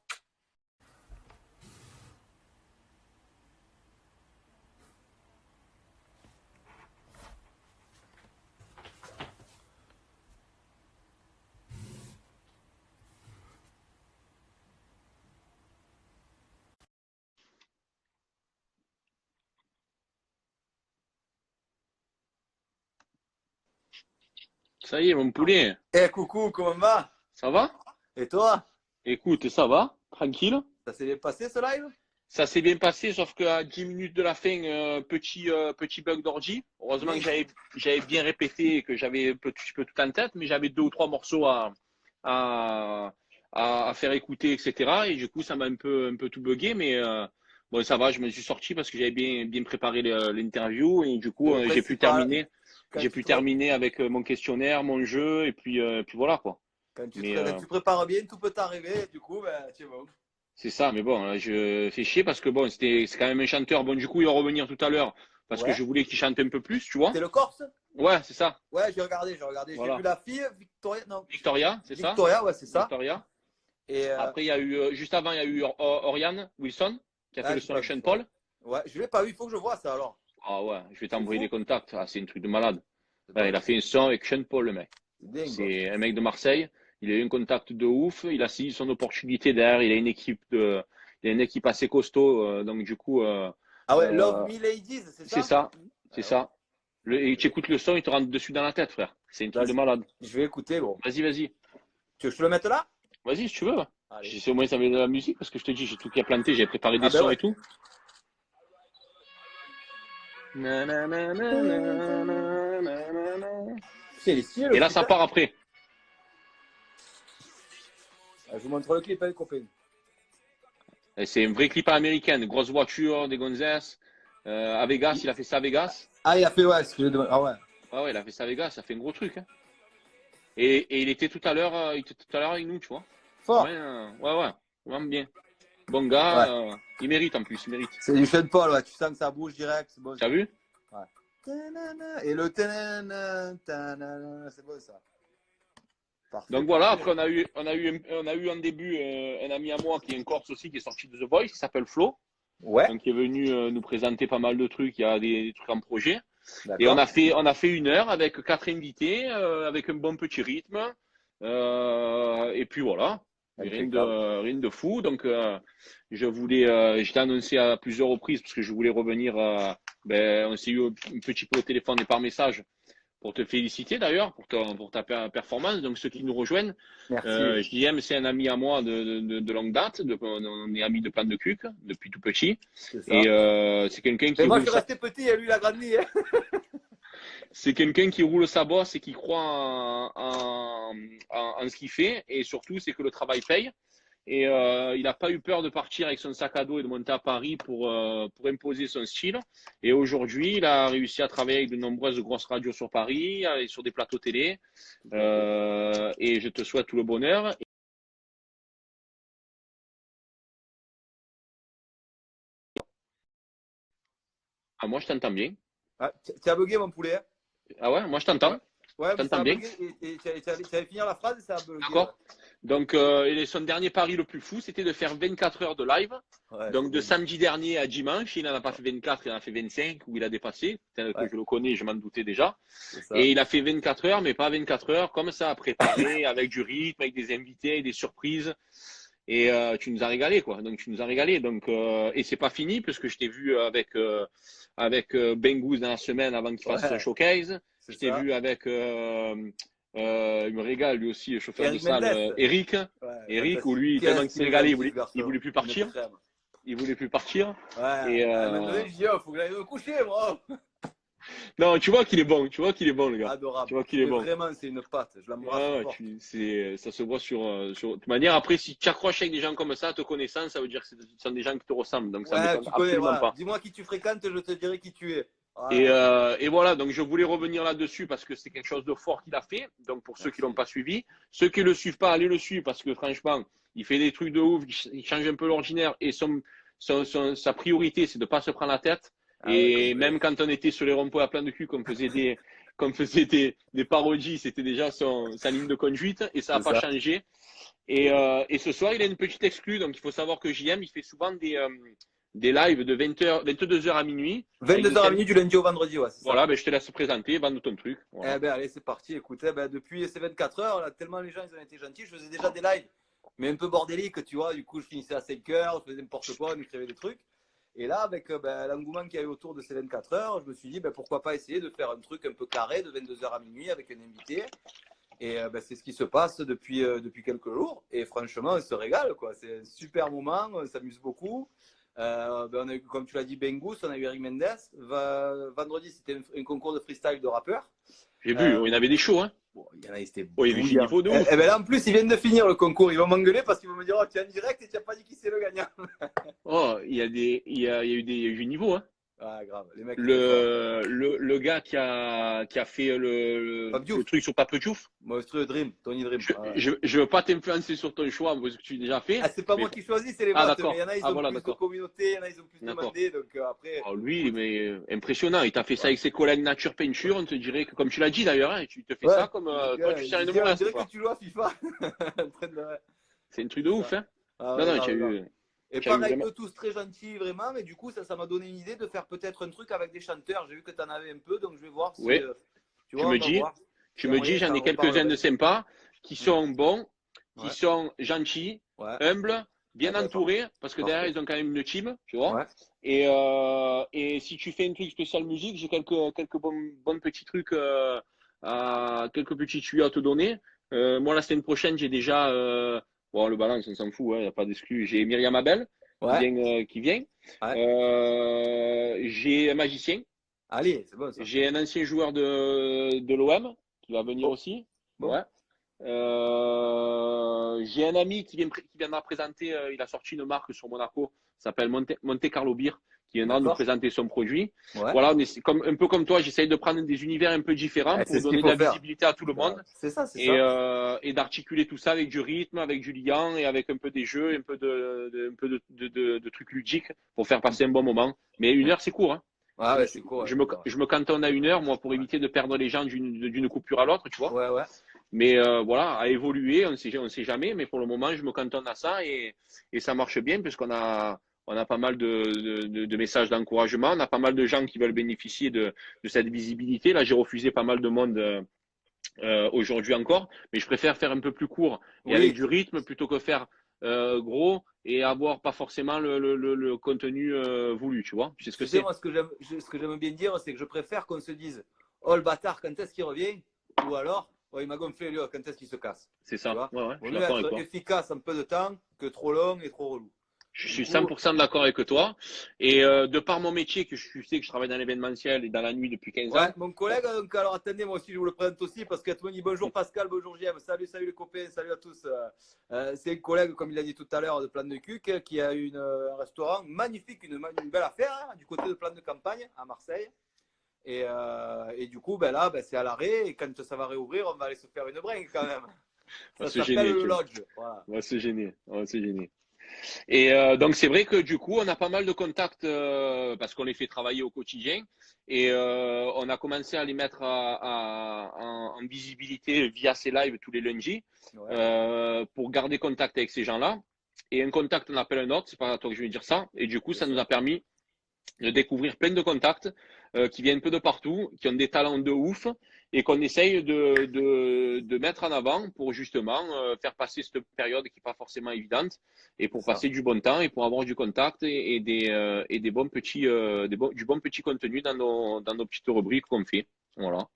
Ça y est, mon poulet. Eh coucou, comment va? Ça va? Et toi? Écoute, ça va? Tranquille. Ça s'est bien passé ce live? Ça s'est bien passé, sauf qu'à 10 minutes de la fin, petit bug d'ordi. Heureusement que j'avais bien répété et que j'avais un petit peu tout en tête, mais j'avais 2 ou 3 morceaux à faire écouter, etc. Et du coup, ça m'a un peu tout bugué, mais bon, ça va, je me suis sorti parce que j'avais bien préparé l'interview et du coup, j'ai pu terminer avec mon questionnaire, mon jeu et puis voilà quoi. Quand tu prépares bien, tout peut t'arriver. Du coup, ben, tu vois. C'est ça, mais bon, là, je fais chier parce que bon, c'est quand même un chanteur. Bon, du coup, il va revenir tout à l'heure parce que je voulais qu'il chante un peu plus, tu vois. C'est le Corse? Ouais, c'est ça. Ouais, j'ai regardé. Voilà. J'ai vu la fille, Victoria. Non. Victoria, c'est ça. Victoria, ouais, c'est ça. Victoria. Et après, il y a eu, juste avant, il y a eu Oriane Wilson qui a fait le son avec Sean Paul. Ouais, je l'ai pas vu, il faut que je vois ça alors. Ah ouais, je vais t'envoyer les contacts. Ah, c'est un truc de malade. Ouais, il a fait un son avec Sean Paul, le mec. C'est un mec de Marseille. Il a eu un contact de ouf. Il a saisi son opportunité derrière. Il a une équipe assez costaud. Donc, du coup. Ah ouais, Love Me Ladies, c'est ça? C'est ça. C'est ça. Et tu écoutes le son, il te rentre dessus dans la tête, frère. C'est un truc de malade. Je vais écouter, bon. Vas-y. Tu veux que je te le mette là? Vas-y, si tu veux. Allez. J'essaie au moins ça met de la musique parce que je te dis, j'ai tout qui a planté. J'ai préparé des sons et tout. Et là, ça part après. Je vous montre le clip, hein, copain. C'est un vrai clip à américaine. Grosse voiture, des gonzesses. À Vegas, il a fait ça à Vegas. Ah, il a fait, ouais, ce que j'ai demandé. Ah ouais. Ouais, il a fait ça à Vegas, ça fait un gros truc. Hein. Et il était tout à l'heure avec nous, tu vois. Fort. Ouais, vraiment bien. Bon gars, il mérite en plus, il mérite. C'est du Sean Paul, ouais, tu sens que ça bouge direct, c'est bon. T'as vu? Ouais. Et le c'est bon ça. Parfait. Donc voilà, après on a eu en début un ami à moi qui est un Corse aussi, qui est sorti de The Voice, qui s'appelle Flo. Ouais. Donc qui est venu nous présenter pas mal de trucs, il y a des trucs en projet. Et on a fait 1 heure avec 4 invités, avec un bon petit rythme. Et puis voilà. Rien de fou. Donc, je t'ai annoncé à plusieurs reprises parce que je voulais revenir. On s'est eu un petit peu au téléphone et par message pour te féliciter d'ailleurs pour ta performance. Donc, ceux qui nous rejoignent, JM, c'est un ami à moi de longue date. On est amis de plan de cuc depuis tout petit. Et c'est quelqu'un qui. Et moi, je suis resté petit et lui, il a grandi. Hein. C'est quelqu'un qui roule sa bosse et qui croit en ce qu'il fait. Et surtout, c'est que le travail paye. Et il n'a pas eu peur de partir avec son sac à dos et de monter à Paris pour imposer son style. Et aujourd'hui, il a réussi à travailler avec de nombreuses grosses radios sur Paris, et sur des plateaux télé. Et je te souhaite tout le bonheur. Ah, moi, je t'entends bien. Ah, tu as bugué, mon poulet. Ah ouais, moi, je t'entends. Ouais, t'entends bien. Et tu allais finir la phrase et ça a bugué. D'accord. Donc, son dernier pari le plus fou, c'était de faire 24 heures de live. Ouais, donc, de samedi dernier à dimanche, il n'en a pas fait 24, il en a fait 25, où il a dépassé. Tel que je le connais, je m'en doutais déjà. Et il a fait 24 heures, mais pas 24 heures, comme ça, préparé, avec du rythme, avec des invités, des surprises. Et tu nous as régalé, quoi. Donc, tu nous as régalé. Donc, et c'est pas fini, parce que je t'ai vu avec Bengouz dans la semaine avant qu'il fasse son showcase. Je t'ai vu avec, il me régale lui aussi, le chauffeur de salle, Eric. Eric, où lui, tellement qu'il s'est régalé, il voulait plus partir. Il voulait plus partir. Ouais. Et je dis, oh, faut que j'aille me coucher, moi. Non, tu vois qu'il est bon, le gars. Adorable. Tu vois qu'il est Mais bon. vraiment, c'est une patte. Je l'embrasse Ouais, fort. ça se voit sur de toute manière. Après, si tu accroches avec des gens comme ça, te connaissant, ça veut dire que ce sont des gens qui te ressemblent. Donc, ça Ouais, m'étonne tu connais, absolument voilà. pas. Dis-moi qui tu fréquentes, je te dirai qui tu es. Voilà. Et voilà, donc je voulais revenir là-dessus parce que c'est quelque chose de fort qu'il a fait. Donc, pour ceux qui l'ont pas suivi, ceux qui le suivent pas, allez le suivre parce que franchement, il fait des trucs de ouf, il change un peu l'ordinaire et sa priorité, c'est de pas se prendre la tête. Et même quand on était sur les ronds-points à plein de cul, qu'on faisait des parodies, c'était déjà sa ligne de conduite et ça n'a pas changé. Et ce soir, il a une petite exclue. Donc, il faut savoir que JM, il fait souvent des lives de 22h à minuit. 22h à minuit du lundi au vendredi, ouais. Voilà, ben, je te laisse présenter, vendre ton truc. Voilà. Eh ben, allez, c'est parti. Écoute, depuis ces 24 heures, là, tellement les gens ils ont été gentils, je faisais déjà des lives, mais un peu bordéliques, tu vois. Du coup, je finissais à 5 heures, je faisais n'importe quoi, je m'écrivais des trucs. Et là, avec l'engouement qu'il y a eu autour de ces 24 heures, je me suis dit, pourquoi pas essayer de faire un truc un peu carré de 22h à minuit avec un invité. Et c'est ce qui se passe depuis quelques jours. Et franchement, on se régale, quoi. C'est un super moment, on s'amuse beaucoup. On a eu, comme tu l'as dit, Bengus, on a eu Eric Mendes. Vendredi, c'était un concours de freestyle de rappeurs. J'ai vu, il y en avait des chauds, hein. Bon, il y en a, c'était il y avait du niveau de ouf. Et là, en plus, ils viennent de finir le concours. Ils vont m'engueuler parce qu'ils vont me dire, oh, tu es en direct et tu n'as pas dit qui c'est le gagnant. Il y a eu du niveau, hein. Ah, grave. Les mecs, le gars qui a fait le truc sur Pape Diouf. Monstrueux Dream, Tony Dream. Je veux pas t'influencer sur ton choix, parce que tu l'as déjà fait. Ah, c'est pas moi qui choisis, c'est les votes. Mais il y en a, ils ont plus de communauté, il y en a, ils ont plus demandé. Donc après. Lui, mais impressionnant. Il t'a fait ça avec ses collègues Nature Peinture. On te dirait que, comme tu l'as dit d'ailleurs, hein, tu te fais ça comme toi, tu sers une bourre. On dirait que tu joues à FIFA. C'est un truc de ouf, hein. Non, tu as eu. Et pareil, eux tous très gentils, vraiment, mais du coup, ça m'a donné une idée de faire peut-être un truc avec des chanteurs. J'ai vu que tu en avais un peu, donc je vais voir si. Tu me dis, j'en ai quelques-uns de sympas qui sont bons, qui sont gentils, humbles, bien entourés, parce que derrière, ils ont quand même une team, tu vois. Et si tu fais un truc spécial musique, j'ai quelques bons petits trucs, quelques petits tuyaux à te donner. Moi, la semaine prochaine, j'ai déjà. Bon, le balance, on s'en fout, il n'y a pas d'exclus. J'ai Myriam Abel qui vient. J'ai un magicien. Allez, c'est bon ça. J'ai un ancien joueur de l'OM qui va venir aussi. Bon. J'ai un ami qui viendra présenter, il a sorti une marque sur Monaco, ça s'appelle Monte Carlo Beer, qui viendra nous présenter son produit. Voilà, un peu comme toi, j'essaye de prendre des univers un peu différents pour donner de la visibilité à tout le monde. C'est ça. Et d'articuler tout ça avec du rythme, avec du liant et avec un peu des jeux, un peu de trucs ludiques pour faire passer un bon moment. Mais 1 heure, c'est court, hein. C'est court. Je me cantonne à 1 heure, moi, pour éviter de perdre les gens d'une coupure à l'autre, tu vois. Ouais. Mais voilà, à évoluer, on sait jamais, mais pour le moment, je me cantonne à ça et ça marche bien puisqu'on a pas mal de messages d'encouragement, on a pas mal de gens qui veulent bénéficier de cette visibilité. Là, j'ai refusé pas mal de monde aujourd'hui encore, mais je préfère faire un peu plus court et avec du rythme plutôt que faire gros et avoir pas forcément le contenu voulu, tu vois. Tu sais ce que c'est. Moi, ce que j'aime bien dire, c'est que je préfère qu'on se dise « Oh, le bâtard, quand est-ce qu'il revient ?» ou alors « Oh, il m'a gonflé, lui, quand est-ce qu'il se casse ?» C'est ça. On veut être efficace en peu de temps que trop long et trop relou. Je suis 100% d'accord avec toi. Et de par mon métier, que je sais que je travaille dans l'événementiel et dans la nuit depuis 15 ans. Mon collègue, donc, alors attendez, moi aussi je vous le présente aussi parce que tout le monde dit bonjour Pascal, bonjour JM, salut les copains, salut à tous. C'est un collègue, comme il a dit tout à l'heure, de Plan de Cuc, qui a un restaurant magnifique, une belle affaire du côté de Plan de Campagne à Marseille. Et du coup, là, c'est à l'arrêt et quand ça va réouvrir, on va aller se faire une bringue quand même. Ça s'appelle le Lodge. Voilà. On va se gêner. Et donc c'est vrai que du coup on a pas mal de contacts parce qu'on les fait travailler au quotidien et on a commencé à les mettre en visibilité via ces lives tous les lundis pour garder contact avec ces gens-là. Et un contact on appelle un autre, c'est pas à toi que je vais dire ça. Et du coup ça nous a permis de découvrir plein de contacts qui viennent un peu de partout, qui ont des talents de ouf et qu'on essaye de mettre en avant pour justement faire passer cette période qui n'est pas forcément évidente et pour passer du bon temps et pour avoir du contact et des bons petits, du bon petit contenu dans nos petites rubriques qu'on fait. Voilà.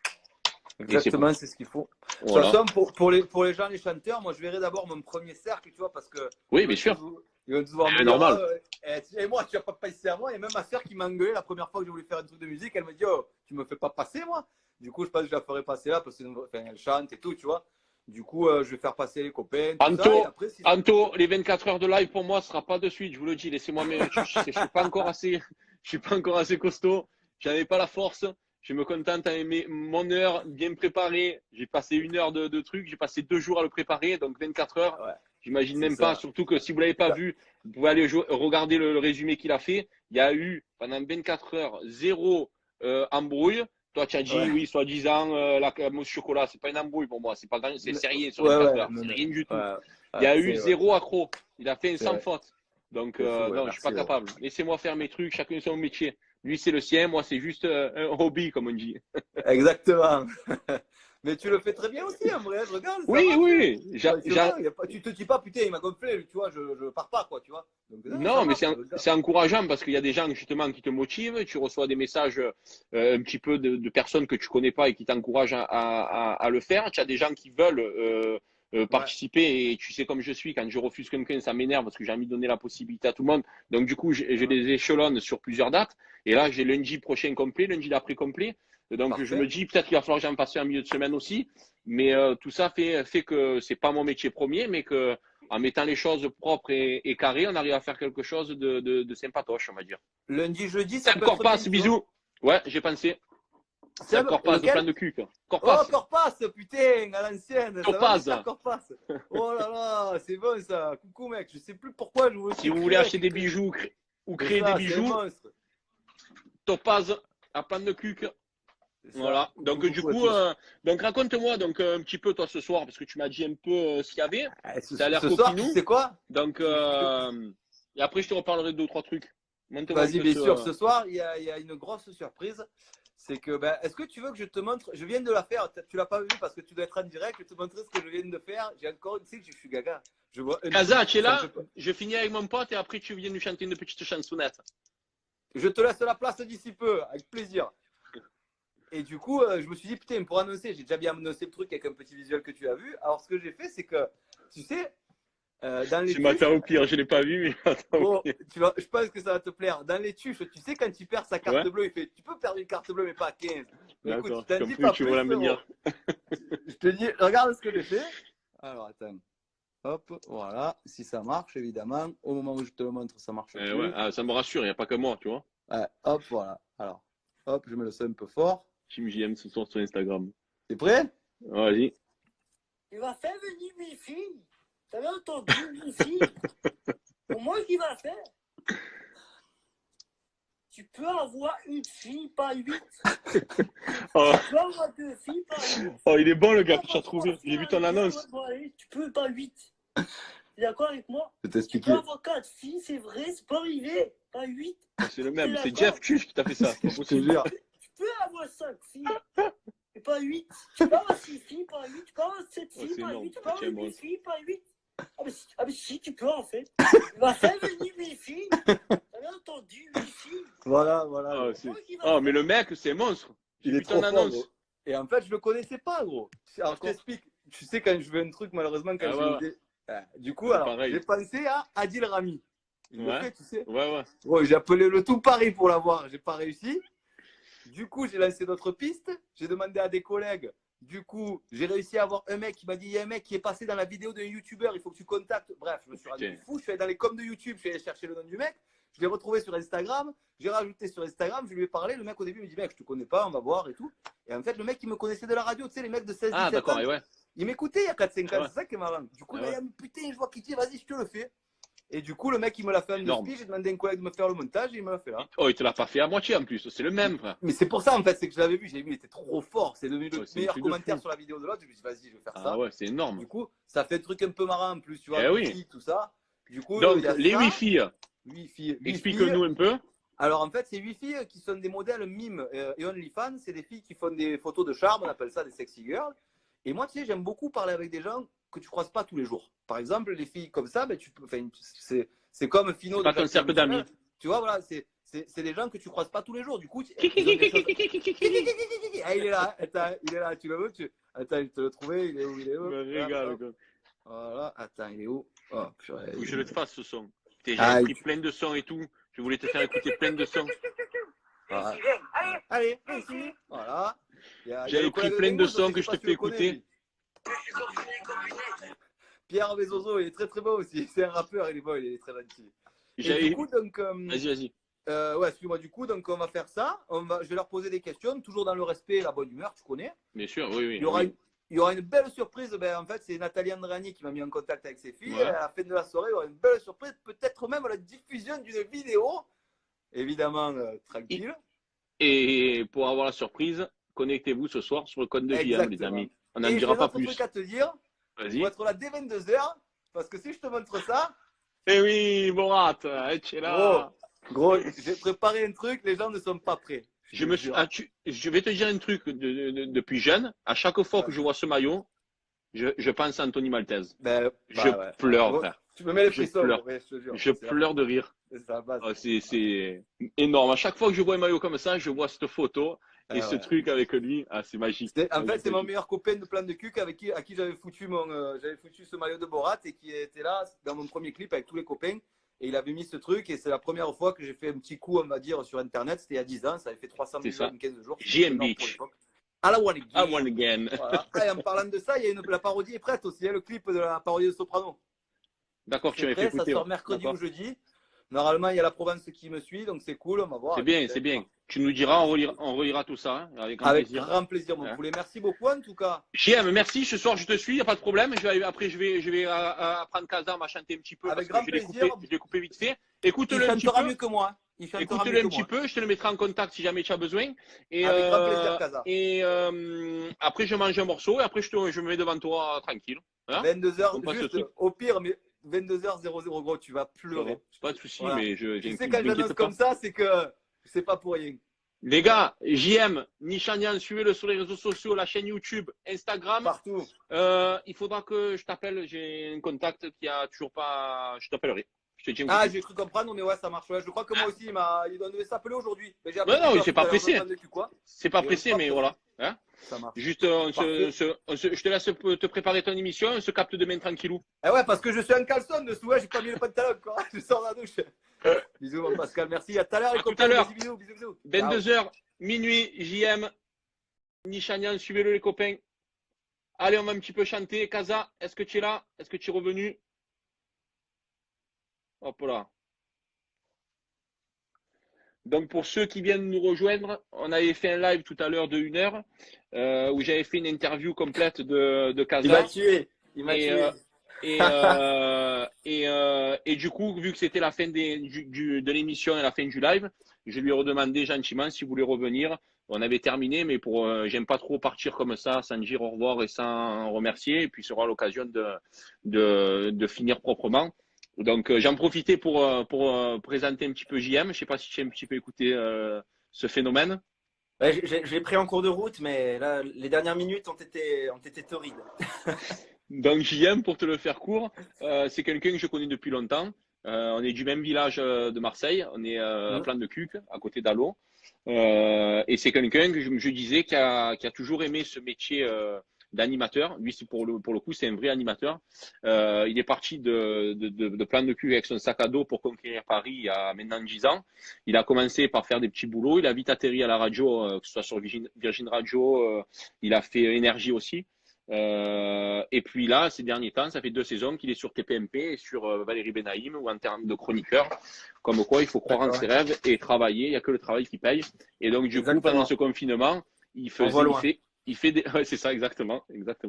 Exactement, c'est ce qu'il faut. Voilà. De toute façon, pour les gens, les chanteurs, moi je verrai d'abord mon premier cercle, tu vois, parce que oui, bien sûr. Ils vont tous voir me dire, normal. Et moi, tu vas pas passer à moi. Et même ma soeur qui m'a engueulé la première fois que je voulais faire un truc de musique, elle me dit, oh, tu me fais pas passer, moi. Du coup, je pense que je la ferai passer là parce qu'elle chante et tout, tu vois. Du coup, je vais faire passer les copains. Tout ça, et après, si Anto, les 24 heures de live pour moi, ce sera pas de suite, je vous le dis. Laissez-moi, je suis pas encore assez, je suis pas encore assez costaud. J'avais pas la force. Je me contente avec mon heure bien préparée. J'ai passé 1 heure de truc. J'ai passé 2 jours à le préparer, donc 24 heures. Ouais, J'imagine c'est même ça. pas. Surtout que si vous l'avez pas vu, vous pouvez aller regarder le résumé qu'il a fait. Il y a eu pendant 24 heures 0 embrouille. Toi, tu as dit, Ouais. oui, soi-disant, la mousse chocolat, c'est pas une embrouille pour moi. C'est pas c'est sérieux sur Ouais, 24 ouais, heures. non, C'est mais- rien du tout. ouais, Il y a ouais, eu c'est- 0 accro. Il a fait un C'est sans vrai. faute. Donc, C'est fou, ouais, non, je suis pas merci, capable. Laissez-moi faire mes trucs, chacun son métier. Lui, c'est le sien. Moi, c'est juste un hobby, comme on dit. Exactement. Mais tu le fais très bien aussi, en vrai. Je regarde. Ça Oui, marche. oui. Ouais, tu vois, tu te dis pas, putain, il m'a gonflé, tu vois, je pars pas, quoi, tu vois. Donc, Non, ça mais marche, regarde. c'est encourageant parce qu'il y a des gens justement qui te motivent. Tu reçois des messages un petit peu de personnes que tu connais pas et qui t'encouragent à le faire. Tu as des gens qui veulent participer et tu sais comme je suis, quand je refuse quelqu'un, ça m'énerve parce que j'ai envie de donner la possibilité à tout le monde. Donc du coup, je les échelonne sur plusieurs dates. Et là, j'ai lundi prochain complet, lundi d'après complet. Donc Parfait. je me dis peut-être qu'il va falloir que j'en fasse un milieu de semaine aussi. Mais tout ça fait que c'est pas mon métier premier, mais que en mettant les choses propres et carrées, on arrive à faire quelque chose de sympatoche, on va dire. Lundi, jeudi, ça Sam peut être Corpas, bien, tu bisous. Ouais, j'ai pensé. Sam, Sam Corpas, le lequel plan de cul. vois. Corpas. Oh, Corpas, putain, à l'ancienne. Ça va, Topaz. Mr. Corpas. Oh là là, c'est bon ça. Coucou, mec. Je sais plus pourquoi je voulais. Si vous voulez acheter des bijoux ou créer des bijoux, Topaz à plan de cul. Voilà. Donc du coup, donc raconte-moi donc un petit peu toi ce soir parce que tu m'as dit un peu ce qu'il y avait. Ça a l'air ce soir, coquinou. tu sais quoi? Donc et après je te reparlerai de 2 ou 3 trucs. Montre-moi Vas-y, un peu bien sûr. Ce soir, il y a une grosse surprise. C'est que, ben, est-ce que tu veux que je te montre? Je viens de la faire. Tu l'as pas vu parce que tu dois être en direct. Je vais te montrer ce que je viens de faire. J'ai encore, tu sais que je suis gaga. Je vois. Kaza, tu es là? Je finis avec mon pote et après tu viens nous chanter une petite chansonnette. Je te laisse la place d'ici peu, avec plaisir. Et du coup, je me suis dit, putain, pour annoncer, j'ai déjà bien annoncé le truc avec un petit visuel que tu as vu. Alors, ce que j'ai fait, c'est que, tu sais, dans les Je m'attends au pire, je ne l'ai pas vu, mais attends. bon, je pense que ça va te plaire. Dans les tuches, tu sais, quand tu perds sa carte bleue, il fait, tu peux perdre une carte bleue, mais pas à 15. Mais écoute, je t'en dis pas plus, je te dis, regarde ce que j'ai fait. Alors, attends. Hop, voilà. Si ça marche, évidemment. Au moment où je te le montre, ça marche plus. Ouais, ça me rassure, il n'y a pas que moi, tu vois. Ouais, hop, voilà. Alors, hop, je mets le son un peu fort. Team JM ce soir sur Instagram. T'es prêt? Vas-y. Il va faire venir 8 filles. T'avais entendu 8 filles? Pour moi, qu'il va faire? Tu peux avoir une fille, pas 8. Oh. Tu peux avoir 2 filles, pas 8. Oh, il est bon le gars que tu as trouvé. J'ai vu ton annonce. Tu peux pas 8. Tu es d'accord avec moi? Je vais Tu t'expliquer. peux avoir 4 filles, c'est vrai, c'est pas arrivé. Pas 8. C'est le même, c'est Jeff Kush qui t'a fait ça. Je te jure. Tu peux avoir 5 filles, mais pas 8. Tu peux avoir 6 filles, pas 8. Tu peux avoir 7 filles, pas 8. Tu peux avoir 8 filles, pas 8. Ah, mais si, tu peux en fait. Il va faire venir 8 filles. T'avais entendu 8 filles. Voilà. Oh, mais le mec, c'est un monstre. J'ai vu ton annonce. Gros. Et en fait, je le connaissais pas, gros. Alors, je t'explique. Tu sais, quand je veux un truc, malheureusement, quand du coup, alors, j'ai pensé à Adil Rami. Il le fait, tu sais. Ouais. Bon, j'ai appelé le tout Paris pour l'avoir. J'ai pas réussi. Du coup, j'ai lancé d'autres pistes. J'ai demandé à des collègues. Du coup, j'ai réussi à avoir un mec qui m'a dit il y a un mec qui est passé dans la vidéo d'un youtubeur, il faut que tu contactes. Bref, je me suis rendu fou. Je suis allé dans les coms de YouTube, je suis allé chercher le nom du mec. Je l'ai retrouvé sur Instagram. J'ai rajouté sur Instagram, je lui ai parlé. Le mec, au début, me dit mec, je te connais pas, on va voir et tout. Et en fait, le mec, il me connaissait de la radio, tu sais, les mecs de 16 17 ans. D'accord, ouais. Il m'écoutait il y a 4-5 ans, c'est ça qui est marrant. Du coup, putain, je vois qu'il dit vas-y, je te le fais. Et du coup, le mec, il me l'a fait en speed. J'ai demandé à un collègue de me faire le montage et il me l'a fait là. Oh, il te l'a pas fait à moitié en plus. C'est le même, frère. Mais c'est pour ça, en fait, c'est que je l'avais vu. J'ai vu, il était trop fort. C'est devenu le meilleur commentaire sur la vidéo de l'autre. Je me suis dit, vas-y, je vais faire ça. Ah ouais, c'est énorme. Du coup, ça fait un truc un peu marrant en plus, tu vois. Tout ça. Du coup, donc, les 8 filles. 8 filles. Explique-nous un peu. Alors, en fait, c'est 8 filles qui sont des modèles mimes et OnlyFans. C'est des filles qui font des photos de charme. On appelle ça des sexy girls. Et moi, tu sais, j'aime beaucoup parler avec des gens que tu croises pas tous les jours. Par exemple, les filles comme ça, ben, tu peux. C'est comme Fino. Pas ton cercle d'amis. Tu vois, voilà, c'est des gens que tu croises pas tous les jours. Du coup, ah, il est là. Attends, il est là. Tu le veux Attends, je te le trouvais. Il est où? Je me régale, quoi. Voilà. Attends, il est où? Oh, purée. Faut que je le fasse ce son. J'avais pris plein de sons et tout. Je voulais te faire écouter plein de sons. Voilà. Allez, ici. Voilà. J'avais pris plein de sons que je te fais écouter. Pierre Bezozo, il est très très beau aussi. C'est un rappeur, il est beau, il est très gentil. Du coup, donc. Vas-y. Ouais, excuse-moi, du coup, donc on va faire ça. Je vais leur poser des questions, toujours dans le respect et la bonne humeur, tu connais. Bien sûr, oui. Il y aura une belle surprise. Ben, en fait, c'est Nathalie Andrani qui m'a mis en contact avec ses filles. Ouais. À la fin de la soirée, il y aura une belle surprise, peut-être même la diffusion d'une vidéo. Évidemment, tranquille. Et pour avoir la surprise, connectez-vous ce soir sur le compte de JM, les amis. On n'en dira pas plus. J'ai un truc à te dire. Vas-y. On va être là dès 22h. Parce que si je te montre ça. Eh oui, Morat, tu es là. Gros, j'ai préparé un truc, les gens ne sont pas prêts. Je vais te dire un truc depuis jeune. À chaque fois que je vois ce maillot, je pense à Anthony Maltese. Je pleure, frère. Tu me mets les frissons. Je pleure de rire. C'est énorme. À chaque fois que je vois un maillot comme ça, je vois cette photo et ce truc avec lui. Ah, c'est magique. En fait, c'est mon meilleur copain de plan de cul à qui j'avais foutu ce maillot de Borat et qui était là dans mon premier clip avec tous les copains. Et il avait mis ce truc et c'est la première fois que j'ai fait un petit coup, on va dire, sur Internet. C'était il y a 10 ans, ça avait fait 300 000 en 15 jours. JM Beach. À la One Again. One again. Voilà. Et en parlant de ça, la parodie est prête aussi, le clip de la parodie de Soprano. D'accord, tu m'avais fait écouter. Ça sort mercredi ou jeudi. Normalement, il y a la Provence qui me suit, donc c'est cool, on va voir. C'est bien, c'est bien. Tu nous diras, on relira tout ça, hein, avec grand plaisir. Mon poulet. Merci beaucoup, en tout cas. JM, merci. Ce soir, je te suis, il n'y a pas de problème. Après, je vais apprendre Kazam à chanter un petit peu. Avec grand plaisir. Je l'ai coupé vite fait. Écoute-le un petit peu. Mieux que moi. Écoute-le un petit peu. Je te le mettrai en contact si jamais tu as besoin. Et, avec grand plaisir, Kaza. Et après, je mange un morceau et après, je me mets devant toi tranquille. Hein 22h, juste, au pire, mais 22h00, gros, tu vas pleurer. Pas de soucis, mais tu sais, quand j'annonce comme ça, c'est que c'est pas pour rien. Les gars, JM, Nichanian, suivez-le sur les réseaux sociaux, la chaîne YouTube, Instagram. Partout. Il faudra que je t'appelle. J'ai un contact qui a toujours pas. Je t'appellerai. J'ai cru comprendre, mais ouais, ça marche. Ouais. Je crois que moi aussi, il devait s'appeler aujourd'hui. Non, c'est pas pressé. C'est pas pressé, mais voilà. Hein, ça marche. Juste, je te laisse te préparer ton émission. On se capte demain tranquillou. Eh ouais, parce que je suis en caleçon dessous. J'ai pas mis le pantalon encore. Je sors de la douche. Bisous, mon Pascal. Merci. À tout à l'heure. Tout à l'heure. Bisous. 22h, minuit, JM, Nichanian, suivez-le, les copains. Allez, on va un petit peu chanter. Kaza, est-ce que tu es là? Est-ce que tu es revenu? Hop là. Donc, pour ceux qui viennent nous rejoindre, on avait fait un live tout à l'heure de 1 heure où j'avais fait une interview complète de Kaza. Il m'a tué. Et du coup, vu que c'était la fin de l'émission et la fin du live, je lui ai redemandé gentiment s'il voulait revenir. On avait terminé, mais j'aime pas trop partir comme ça, sans dire au revoir et sans remercier. Et puis, ce sera l'occasion de finir proprement. Donc, j'en profitais pour présenter un petit peu JM. Je ne sais pas si tu as un petit peu écouté ce phénomène. Ouais, j'ai pris en cours de route, mais là, les dernières minutes ont été torrides. Donc, JM, pour te le faire court, c'est quelqu'un que je connais depuis longtemps. On est du même village de Marseille. On est à Plan de Cuques, à côté d'Allo. Et c'est quelqu'un que je disais qui a toujours aimé ce métier d'animateur. Lui, c'est pour le coup, c'est un vrai animateur. Il est parti de Plan de Cul avec son sac à dos pour conquérir Paris il y a maintenant 10 ans. Il a commencé par faire des petits boulots. Il a vite atterri à la radio, que ce soit sur Virgin Radio. Il a fait Énergie aussi. Et puis là, ces derniers temps, ça fait 2 saisons qu'il est sur TPMP et sur Valérie Benaïm ou en termes de chroniqueur. Comme quoi, il faut croire en ses rêves et travailler. Il n'y a que le travail qui paye. Et donc, du coup, pendant ce confinement, c'est ça, exactement,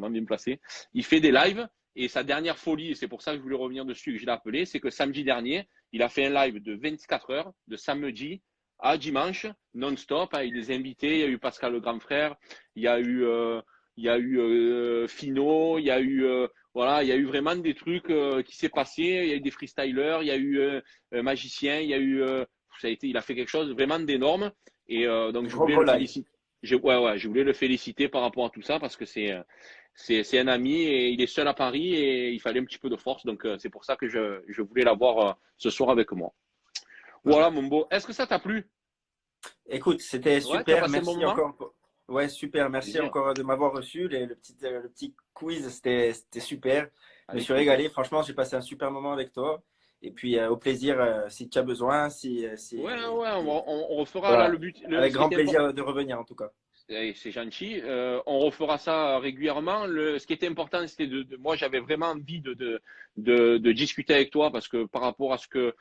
bien placé. Il fait des lives et sa dernière folie, et c'est pour ça que je voulais revenir dessus, que je l'ai appelé, c'est que samedi dernier, il a fait un live de 24 heures, de samedi à dimanche, non-stop, avec des invités. Il y a eu Pascal le grand frère, il y a eu Fino, il y a eu vraiment des trucs qui s'est passé. Il y a eu des freestylers, il y a eu un magicien, il a fait quelque chose vraiment d'énorme. Et donc je voulais le féliciter. Je voulais le féliciter par rapport à tout ça parce que c'est un ami et il est seul à Paris et il fallait un petit peu de force. Donc, c'est pour ça que je voulais l'avoir ce soir avec moi. Voilà, mon beau. Est-ce que ça t'a plu? Écoute, c'était super. Merci encore. Ouais, super. Merci encore de m'avoir reçu. Le petit quiz, c'était super. Je me suis régalé. Franchement, j'ai passé un super moment avec toi. Et puis au plaisir si tu as besoin. Ouais, on refera voilà. là le but. Avec grand plaisir de revenir en tout cas. C'est gentil. On refera ça régulièrement. Ce qui était important, c'était moi, j'avais vraiment envie de discuter avec toi parce que par rapport à ce que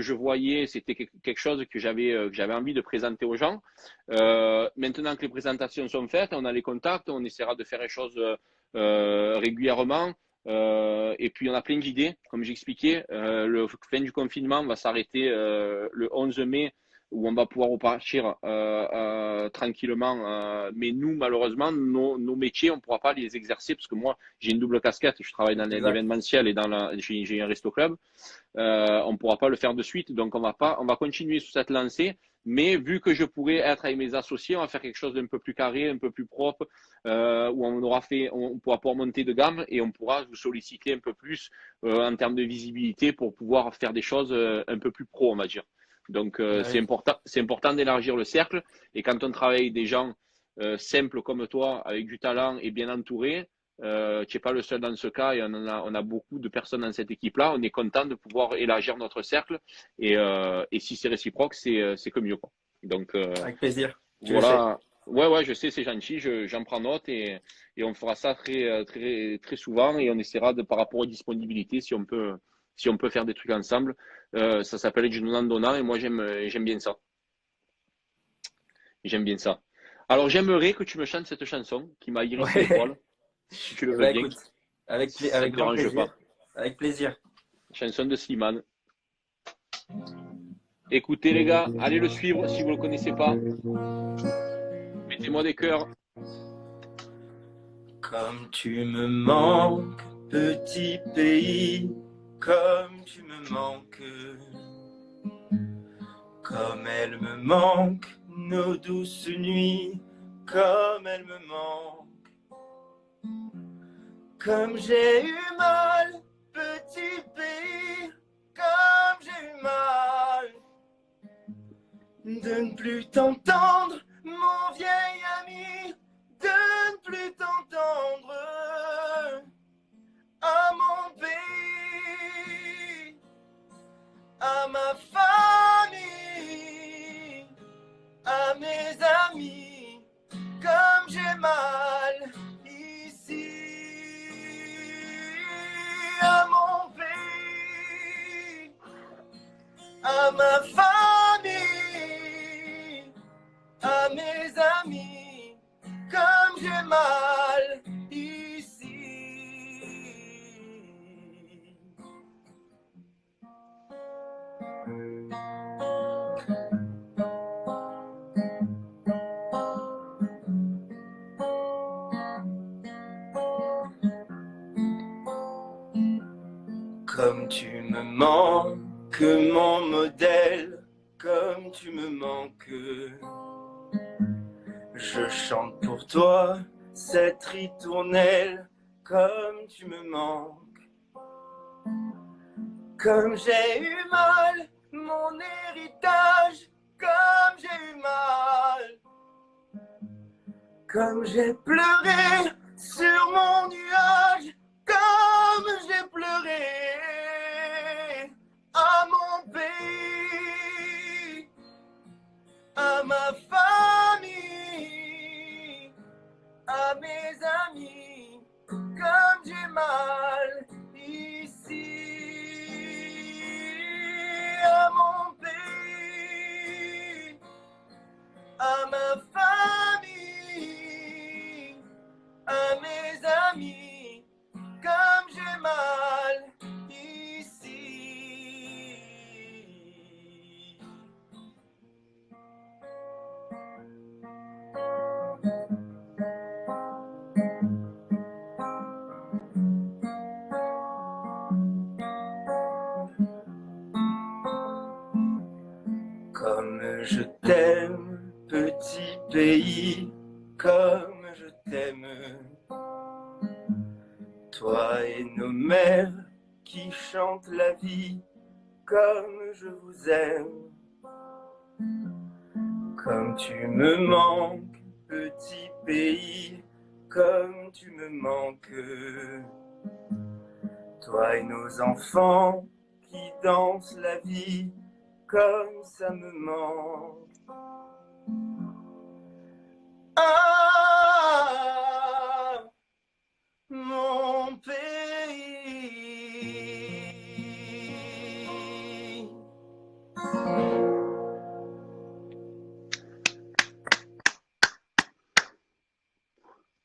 je voyais, c'était quelque chose que j'avais envie de présenter aux gens. Maintenant que les présentations sont faites, on a les contacts, on essaiera de faire les choses régulièrement. Et puis on a plein d'idées, comme j'expliquais. Le fin du confinement va s'arrêter le 11 mai, où on va pouvoir repartir tranquillement. Mais nous, malheureusement, nos métiers, on ne pourra pas les exercer parce que moi, j'ai une double casquette. Je travaille dans l'événementiel et j'ai un resto club. On ne pourra pas le faire de suite. Donc, on va continuer sous cette lancée. Mais vu que je pourrais être avec mes associés, on va faire quelque chose d'un peu plus carré, un peu plus propre, où on pourra pouvoir monter de gamme et on pourra vous solliciter un peu plus en termes de visibilité pour pouvoir faire des choses un peu plus pro, on va dire. Donc, c'est important d'élargir le cercle. Et quand on travaille avec des gens simples comme toi, avec du talent et bien entourés, tu n'es pas le seul dans ce cas et on a beaucoup de personnes dans cette équipe-là. On est content de pouvoir élargir notre cercle et si c'est réciproque, c'est que mieux, quoi. Donc, avec plaisir. Voilà. Ouais, je sais, c'est gentil. J'en prends note et on fera ça très, très, très souvent et on essaiera par rapport aux disponibilités si on peut faire des trucs ensemble. Ça s'appelle du donnant-donnant et moi j'aime bien ça. J'aime bien ça. Alors j'aimerais que tu me chantes cette chanson qui m'a hérissé l'épaule. Si tu le veux bien. Écoute, avec grand plaisir. Avec plaisir. Chanson de Slimane. Écoutez les gars, allez le suivre si vous ne le connaissez pas. Mettez-moi des cœurs. Comme tu me manques, petit pays, comme tu me manques, comme elle me manque, nos douces nuits, comme elle me manque. Comme j'ai eu mal, petit pays, comme j'ai eu mal de ne plus t'entendre, mon vieil ami, de ne plus t'entendre à mon pays, à ma famille, à mes amis, comme j'ai mal ici. À mon pays, à ma famille, à mes amis, comme j'ai mal ici. Comme tu me manques, mon modèle, comme tu me manques. Je chante pour toi cette ritournelle, comme tu me manques. Comme j'ai eu mal, mon héritage, comme j'ai eu mal. Comme j'ai pleuré sur mon nuage, comme j'ai pleuré à mon pays, à ma famille, à mes amis, comme j'ai mal ici. À mon pays, à ma famille, à mes amis, comme j'ai mal ici. Comme je t'aime, petit pays, comme je t'aime. Toi et nos mères qui chantent la vie, comme je vous aime. Comme tu me manques, petit pays, comme tu me manques. Toi et nos enfants qui danse la vie comme ça me manque. Ah, mon pays.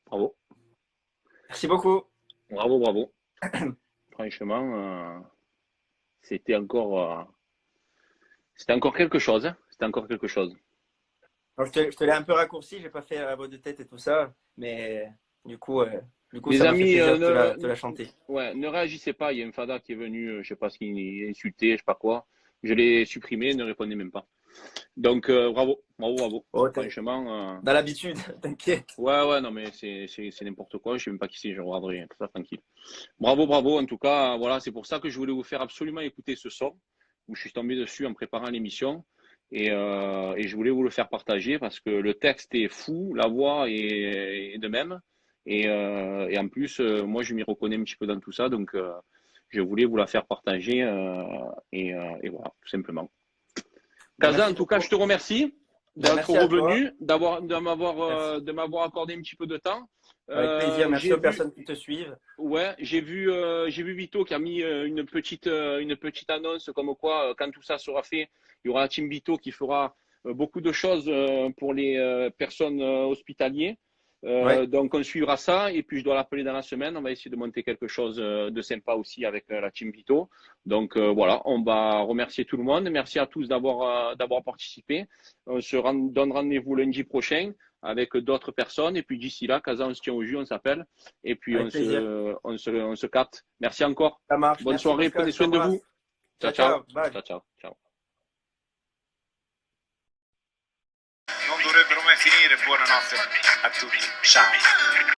Bravo. Merci beaucoup. Bravo, bravo. Franchement, c'était encore quelque chose. Hein. C'était encore quelque chose. Alors, je te l'ai un peu raccourci, j'ai pas fait la voix de tête et tout ça, mais du coup Les ça m'a fait amis, plaisir de la chanter. Ouais, ne réagissez pas. Il y a un fada qui est venu, je sais pas ce qu'il insulté, je sais pas quoi. Je l'ai supprimé, ne répondez même pas. Donc bravo. Oh, Franchement. Dans l'habitude, t'inquiète. Ouais, non mais c'est n'importe quoi. Je sais même pas qui c'est. Je regarderai tout ça tranquille. Bravo. En tout cas, voilà, c'est pour ça que je voulais vous faire absolument écouter ce son où je suis tombé dessus en préparant l'émission. Et je voulais vous le faire partager parce que le texte est fou, la voix est de même. Et en plus, moi, je m'y reconnais un petit peu dans tout ça. Donc, je voulais vous la faire partager. Et voilà, tout simplement. Kaza, en tout cas, je te remercie d'être revenu, de m'avoir accordé un petit peu de temps. Avec plaisir, merci aux personnes qui te suivent. Ouais, j'ai vu Vito qui a mis une petite annonce comme quoi, quand tout ça sera fait, il y aura la team Vito qui fera beaucoup de choses pour les personnes hospitalières. Donc on suivra ça et puis je dois l'appeler dans la semaine. On va essayer de monter quelque chose de sympa aussi avec la team Vito. Donc voilà, on va remercier tout le monde. Merci à tous d'avoir participé. On se donne rendez-vous lundi prochain avec d'autres personnes. Et puis d'ici là, Kaza, on se tient au jus, on s'appelle. Et puis on se capte. Merci encore. Ça marche. Bonne soirée, prenez soin de vous. Ciao. Non dovrebbero mai finire. Buonanotte a tutti. Ciao.